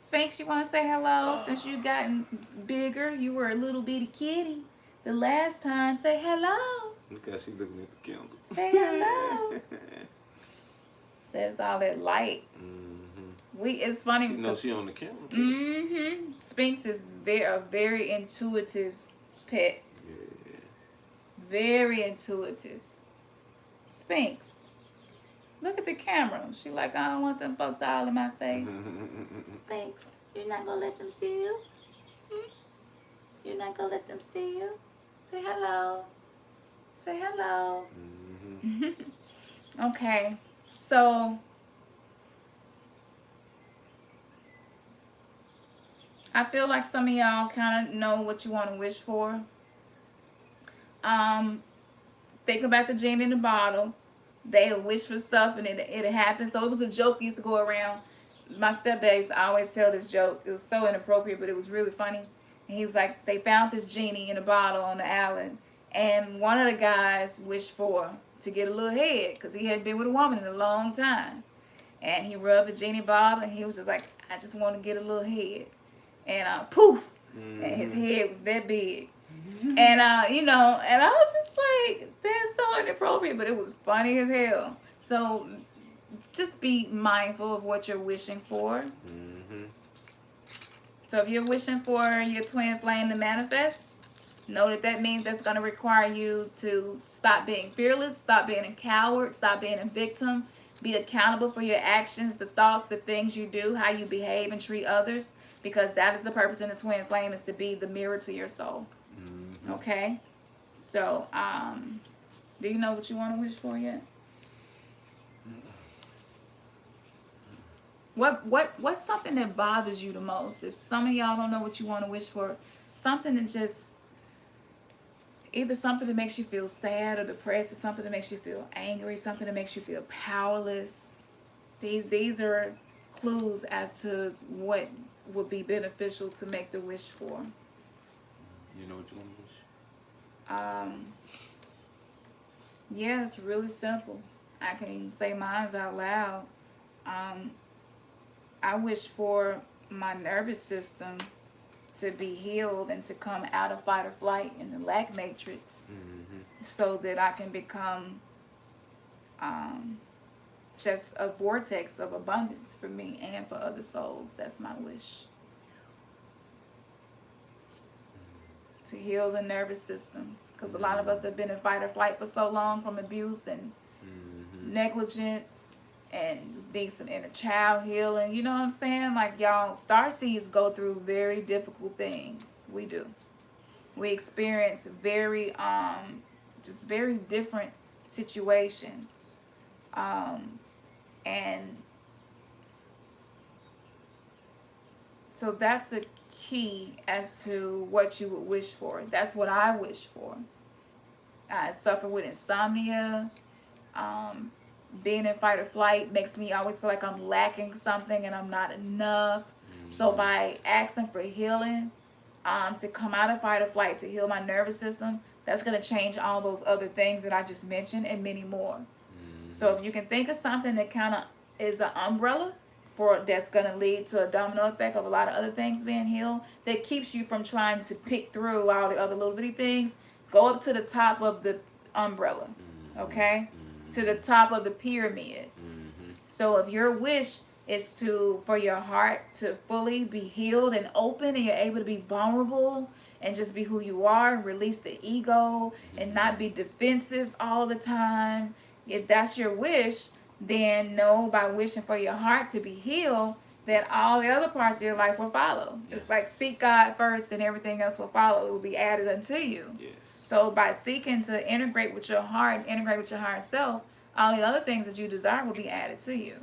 Spinks, you want to say hello? Since you gotten bigger, you were a little bitty kitty the last time. Say hello. Look how she looking at the candle. Say hello. Says all that light. It's funny. She knows she on the camera. Spinks is a very intuitive pet. Yeah. Very intuitive. Spinks. Look at the camera. She like, I don't want them folks all in my face. Spinks, you're not gonna let them see you? You're not gonna let them see you? Say hello. Say hello. Okay, so I feel like some of y'all kind of know what you want to wish for. Think about the genie in the bottle. They wish for stuff and it happened. So it was a joke used to go around. My stepdad used to always tell this joke. It was so inappropriate, but it was really funny. And he was like, they found this genie in a bottle on the island. And one of the guys wished for to get a little head because he hadn't been with a woman in a long time. And he rubbed the genie bottle and he was just like, I just want to get a little head. And poof, and his head was that big. And, you know, and I was just like, that's so inappropriate, but it was funny as hell. So just be mindful of what you're wishing for. So if you're wishing for your twin flame to manifest, know that means that's going to require you to stop being fearless, stop being a coward, stop being a victim, be accountable for your actions, the thoughts, the things you do, how you behave and treat others, because that is the purpose in the twin flame, is to be the mirror to your soul. Okay? So, do you know what you want to wish for yet? What's something that bothers you the most? If some of y'all don't know what you want to wish for, something that just, either something that makes you feel sad or depressed, or something that makes you feel angry, something that makes you feel powerless. These are clues as to what would be beneficial to make the wish for. You know what you want to wish? Yeah, it's really simple. I can even say mine's out loud. I wish for my nervous system to be healed and to come out of fight or flight in the lack matrix, so that I can become just a vortex of abundance for me and for other souls. That's my wish. To heal the nervous system, because a lot of us have been in fight or flight for so long from abuse and negligence, and need some inner child healing. You know what I'm saying? Like, y'all, starseeds go through very difficult things. We do. We experience very just very different situations, and so that's a key as to what you would wish for. That's what I wish for. I suffer with insomnia. Being in fight or flight makes me always feel like I'm lacking something and I'm not enough. So by asking for healing, to come out of fight or flight, to heal my nervous system, that's going to change all those other things that I just mentioned and many more. So if you can think of something that kind of is an umbrella that's going to lead to a domino effect of a lot of other things being healed, that keeps you from trying to pick through all the other little bitty things, go up to the top of the umbrella, okay? To the top of the pyramid. So if your wish It's to for your heart to fully be healed and open, and you're able to be vulnerable and just be who you are, release the ego and not be defensive all the time. If that's your wish, then know by wishing for your heart to be healed that all the other parts of your life will follow. It's like Yes. seek God first and everything else will follow. It will be added unto you. Yes. So by seeking to integrate with your heart, integrate with your higher self, all the other things that you desire will be added to you.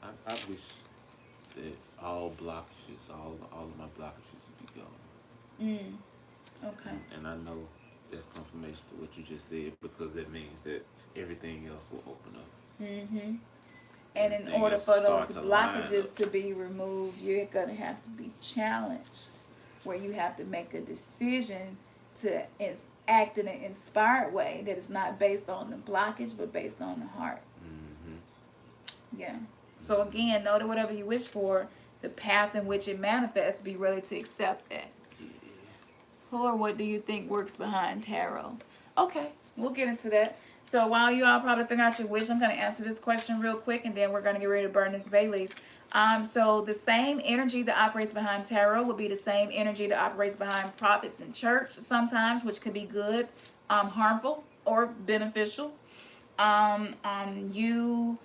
I wish that all blockages, all of my blockages would be gone. Mm. Okay. And I know that's confirmation to what you just said, because that means that everything else will open up. Mm-hmm. And in Everything order else will for those start to line blockages up. to be removed, you're going to have to be challenged, where you have to make a decision to act in an inspired way that is not based on the blockage, but based on the heart. Mm-hmm. Yeah. So again, know that whatever you wish for, the path in which it manifests, be ready to accept that. Yeah. Who or what do you think works behind tarot? Okay, we'll get into that. So while you all probably figure out your wish, I'm going to answer this question real quick, and then we're going to get ready to burn this bay leaf. So the same energy that operates behind tarot will be the same energy that operates behind prophets in church sometimes, which could be good, harmful, or beneficial. You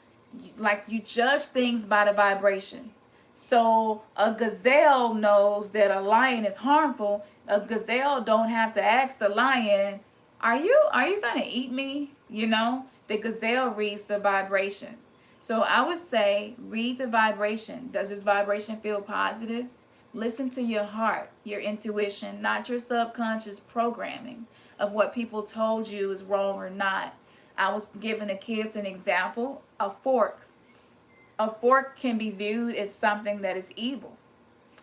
you judge things by the vibration. So a gazelle knows that a lion is harmful. A gazelle don't have to ask the lion, are you gonna eat me? The gazelle reads the vibration. So I would say read the vibration. Does this vibration feel positive? Listen to your heart, your intuition, not your subconscious programming of what people told you is wrong or not. I was giving the kids an example. A fork. A fork can be viewed as something that is evil,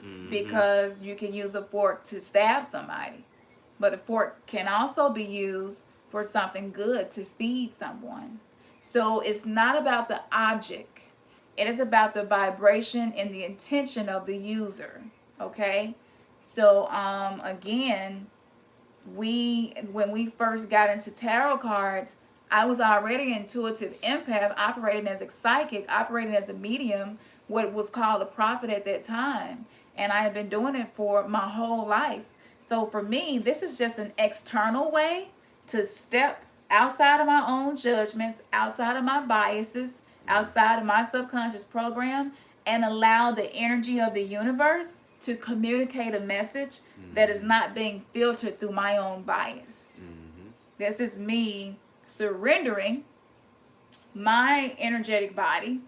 Mm-hmm. because you can use a fork to stab somebody. But a fork can also be used for something good, to feed someone. So it's not about the object. It is about the vibration and the intention of the user. Okay? So again, when we first got into tarot cards, I was already an intuitive empath, operating as a psychic, operating as a medium, what was called a prophet at that time. And I had been doing it for my whole life. So for me, this is just an external way to step outside of my own judgments, outside of my biases, outside of my subconscious program, and allow the energy of the universe to communicate a message that is not being filtered through my own bias. Mm-hmm. This is me surrendering my energetic body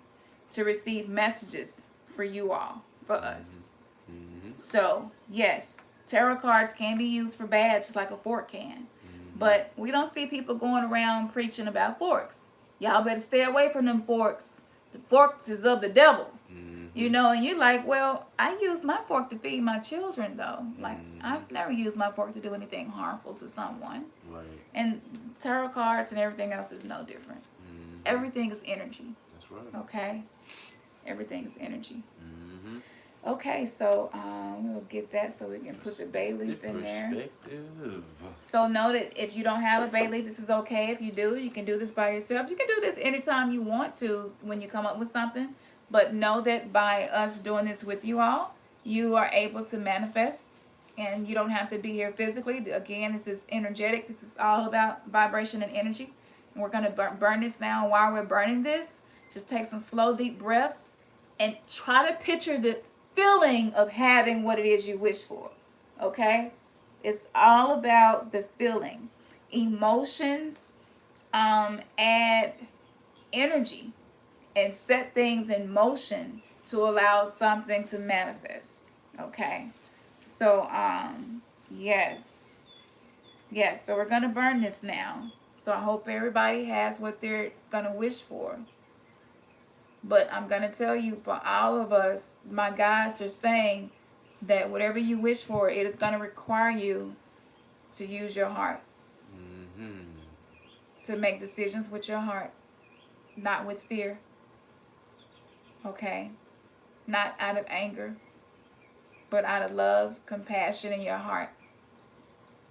to receive messages for you all, for us. Mm-hmm. So, yes, tarot cards can be used for bad, just like a fork can. Mm-hmm. But we don't see people going around preaching about forks. Y'all better stay away from them forks. The forks is of the devil. Mm-hmm. And you like, well, I use my fork to feed my children, though. Like, I've never used my fork to do anything harmful to someone. Right. And tarot cards and everything else is no different. Mm-hmm. Everything is energy. That's right. Okay? Everything is energy. Mm-hmm. Okay, so we'll get that so we can put the bay leaf in there. Perspective. So know that if you don't have a bay leaf, this is okay. If you do, you can do this by yourself. You can do this anytime you want to when you come up with something. But know that by us doing this with you all, you are able to manifest. And you don't have to be here physically. Again, this is energetic. This is all about vibration and energy. And we're going to burn this now. While we're burning this, just take some slow, deep breaths and try to picture the feeling of having what it is you wish for. Okay? It's all about the feeling. Emotions add energy and set things in motion to allow something to manifest. Okay? So, yes. Yes, so we're going to burn this now. So I hope everybody has what they're going to wish for. But I'm going to tell you, for all of us, my guides are saying that whatever you wish for, it is going to require you to use your heart. Mm-hmm. To make decisions with your heart, not with fear. Okay? Not out of anger, but out of love, compassion in your heart.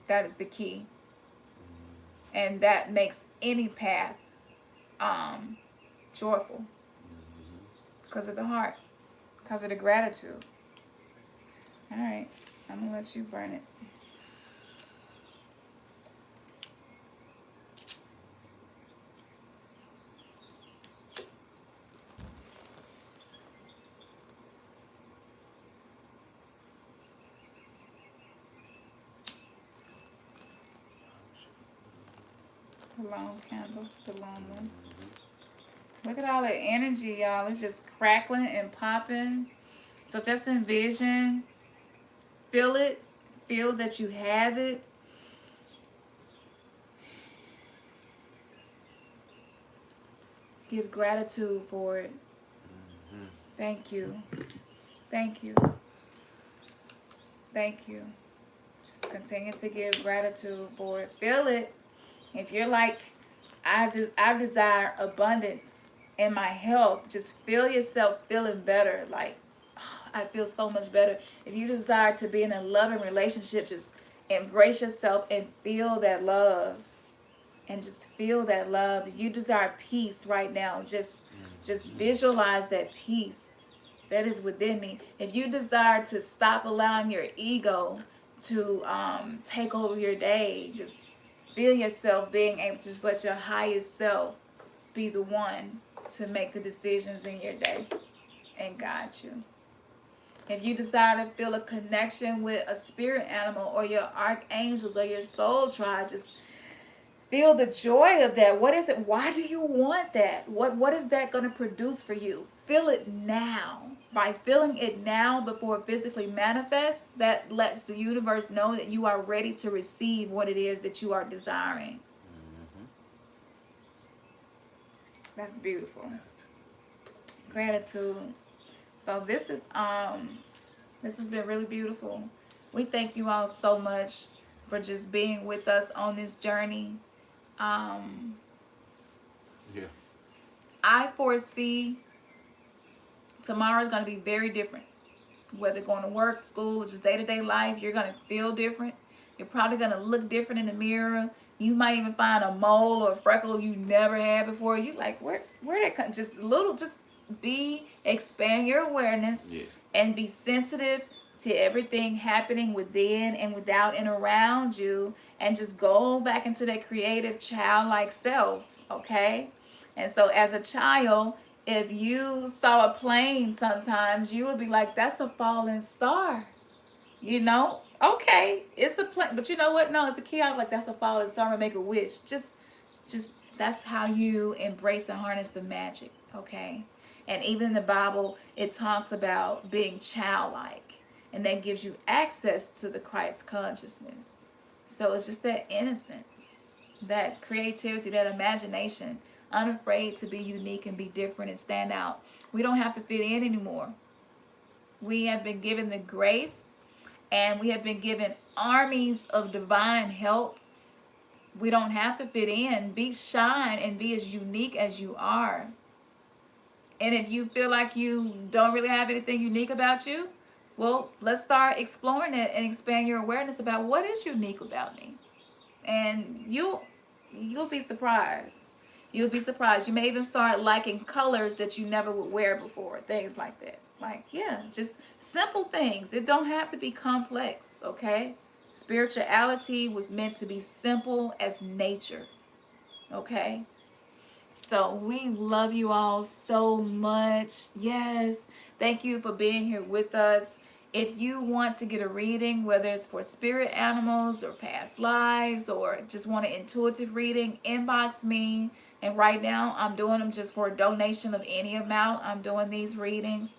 That is the key. And that makes any path joyful. Mm-hmm. Because of the heart. Because of the gratitude. All right. I'm going to let you burn it. The long candle. The long one. Look at all the energy, y'all. It's just crackling and popping. So just envision, feel it, feel that you have it. Give gratitude for it. Thank you. Thank you. Thank you. Just continue to give gratitude for it. Feel it. If you're like, I desire abundance in my health, just feel yourself feeling better. Like, oh, I feel so much better. If you desire to be in a loving relationship, just embrace yourself and feel that love. And just feel that love. If you desire peace right now, just visualize that peace that is within me. If you desire to stop allowing your ego to take over your day, just feel yourself being able to just let your highest self be the one to make the decisions in your day and guide you. If you desire to feel a connection with a spirit animal or your archangels or your soul tribe, just feel the joy of that. What is it? Why do you want that? What is that going to produce for you? Feel it now. By feeling it now before it physically manifests, that lets the universe know that you are ready to receive what it is that you are desiring. That's beautiful. Gratitude. So this has been really beautiful. We thank you all so much for just being with us on this journey. I foresee tomorrow is going to be very different. Whether going to work, school, just day-to-day life, you're going to feel different. You're probably going to look different in the mirror. You might even find a mole or a freckle you never had before. You like, where that come? Just expand your awareness. Yes. And be sensitive to everything happening within and without and around you, and just go back into that creative childlike self, okay? And so as a child, if you saw a plane sometimes, you would be like, that's a falling star, you know? Okay, it's a plane, but you know what? No, as a kid, I was like, that's a falling star, I'm gonna make a wish. Just that's how you embrace and harness the magic, okay? And even in the Bible, it talks about being childlike. And that gives you access to the Christ consciousness. So it's just that innocence, that creativity, that imagination, unafraid to be unique and be different and stand out. We don't have to fit in anymore. We have been given the grace, and we have been given armies of divine help. We don't have to fit in. Shine and be as unique as you are. And if you feel like you don't really have anything unique about you, well, let's start exploring it and expand your awareness about what is unique about me. And you'll be surprised. You'll be surprised. You may even start liking colors that you never would wear before. Things like that. Like, yeah, just simple things. It don't have to be complex, okay? Spirituality was meant to be simple as nature, okay? So we love you all so much. Yes. Thank you for being here with us. If you want to get a reading, whether it's for spirit animals or past lives or just want an intuitive reading, inbox me. And right now I'm doing them just for a donation of any amount. I'm doing these readings.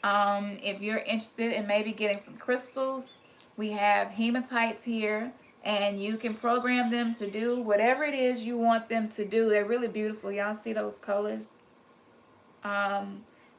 If you're interested in maybe getting some crystals, we have hematites here. And you can program them to do whatever it is you want them to do. They're really beautiful. Y'all see those colors?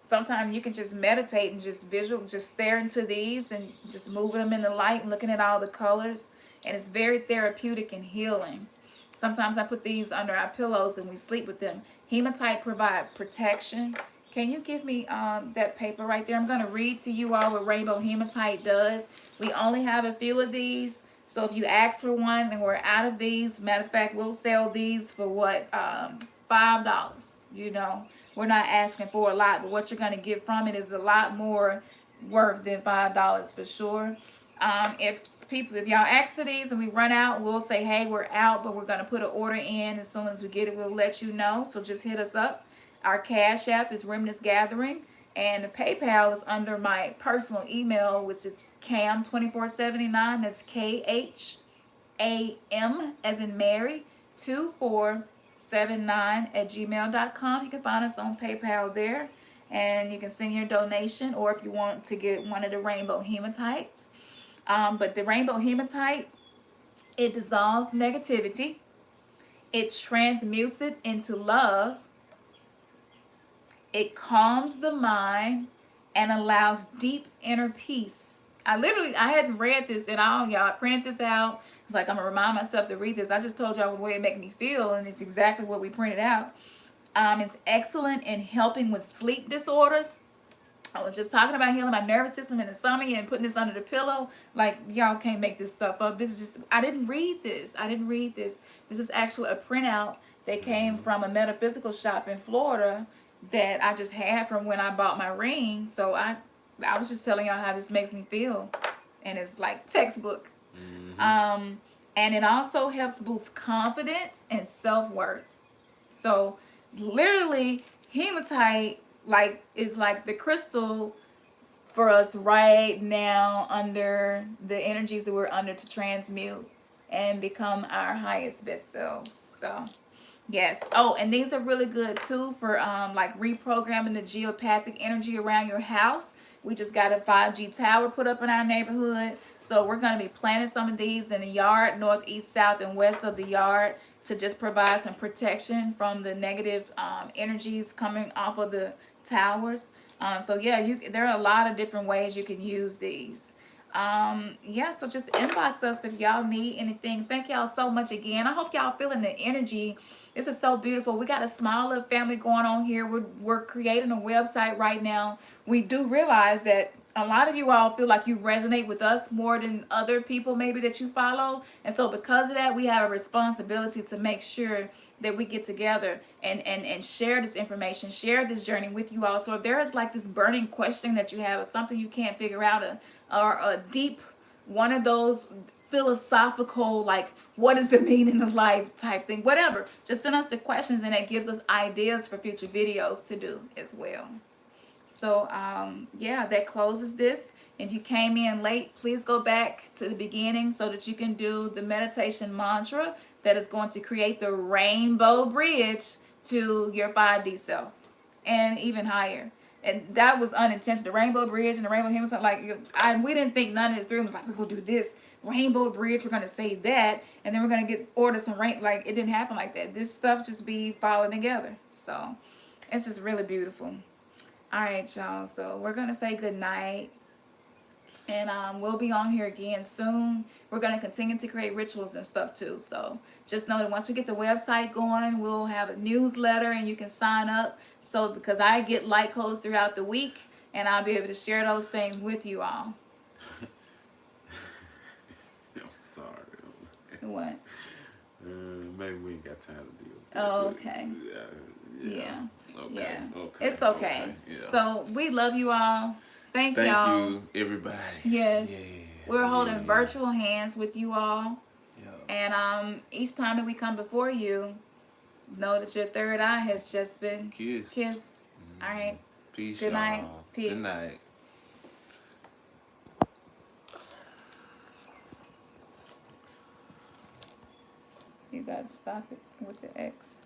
Sometimes you can just meditate and just stare into these and just moving them in the light and looking at all the colors. And it's very therapeutic and healing. Sometimes I put these under our pillows and we sleep with them. Hematite provide protection. Can you give me that paper right there? I'm going to read to you all what rainbow hematite does. We only have a few of these. So if you ask for one and we're out of these, matter of fact, we'll sell these for what, $5. You know, we're not asking for a lot, but what you're gonna get from it is a lot more worth than $5 for sure. If y'all ask for these and we run out, we'll say, hey, we're out, but we're gonna put an order in. As soon as we get it, we'll let you know. So just hit us up. Our Cash App is Remnants Gathering, and the PayPal is under my personal email, which is Cam2479. That's KHAM as in Mary 2479 @gmail.com. You can find us on PayPal there, and you can send your donation, or if you want to get one of the rainbow hematites. But the rainbow hematite, it dissolves negativity, it transmutes it into love, it calms the mind, and allows deep inner peace. I hadn't read this at all, y'all. I printed this out. I was like, I'm gonna remind myself to read this. I just told y'all the way it made me feel, and it's exactly what we printed out. It's excellent in helping with sleep disorders. I was just talking about healing my nervous system and insomnia and putting this under the pillow. Like, y'all can't make this stuff up. This is just, I didn't read this. This is actually a printout that came from a metaphysical shop in Florida that I just had from when I bought my ring. So I was just telling y'all how this makes me feel. And it's like textbook. And it also helps boost confidence and self-worth. So literally, hematite is like the crystal for us right now under the energies that we're under to transmute and become our highest best selves. So yes. Oh, and these are really good too for like reprogramming the geopathic energy around your house. We just got a 5G tower put up in our neighborhood, so we're going to be planting some of these in the yard, north, east, south, and west of the yard, to just provide some protection from the negative energies coming off of the towers. So yeah, there are a lot of different ways you can use these. Yeah, so just inbox us if y'all need anything. Thank y'all so much again. I hope y'all feeling the energy. This is so beautiful. We got a small little family going on here. We're creating a website right now. We do realize that a lot of you all feel like you resonate with us more than other people maybe that you follow. And so because of that, we have a responsibility to make sure that we get together and share this information, share this journey with you all. So if there is like this burning question that you have, or something you can't figure out, or a deep one of those philosophical, like, what is the meaning of life type thing, whatever, just send us the questions, and it gives us ideas for future videos to do as well. So yeah, that closes this. If you came in late, please go back to the beginning so that you can do the meditation mantra that is going to create the rainbow bridge to your 5D self and even higher. And that was unintentional. The rainbow bridge and the rainbow hymn, like, we didn't think none of this through. It was like, we're gonna do this rainbow bridge, we're gonna say that, and then we're gonna order some rain. Like, it didn't happen like that. This stuff just be falling together. So it's just really beautiful. All right, y'all. So we're gonna say good night, and we'll be on here again soon. We're gonna continue to create rituals and stuff too. So just know that once we get the website going, we'll have a newsletter, and you can sign up. So because I get light codes throughout the week, and I'll be able to share those things with you all. I'm sorry. What? Maybe we ain't got time to deal with that. Oh, okay. Yeah. Okay. Yeah. Okay. It's okay. Yeah. So we love you all. Thank y'all. Thank you, everybody. Yes. Yeah. We're holding virtual hands with you all. Yeah. And each time that we come before you, know that your third eye has just been kissed. All right. Peace. Good night. Y'all. Peace. Good night. You gotta stop it with the X.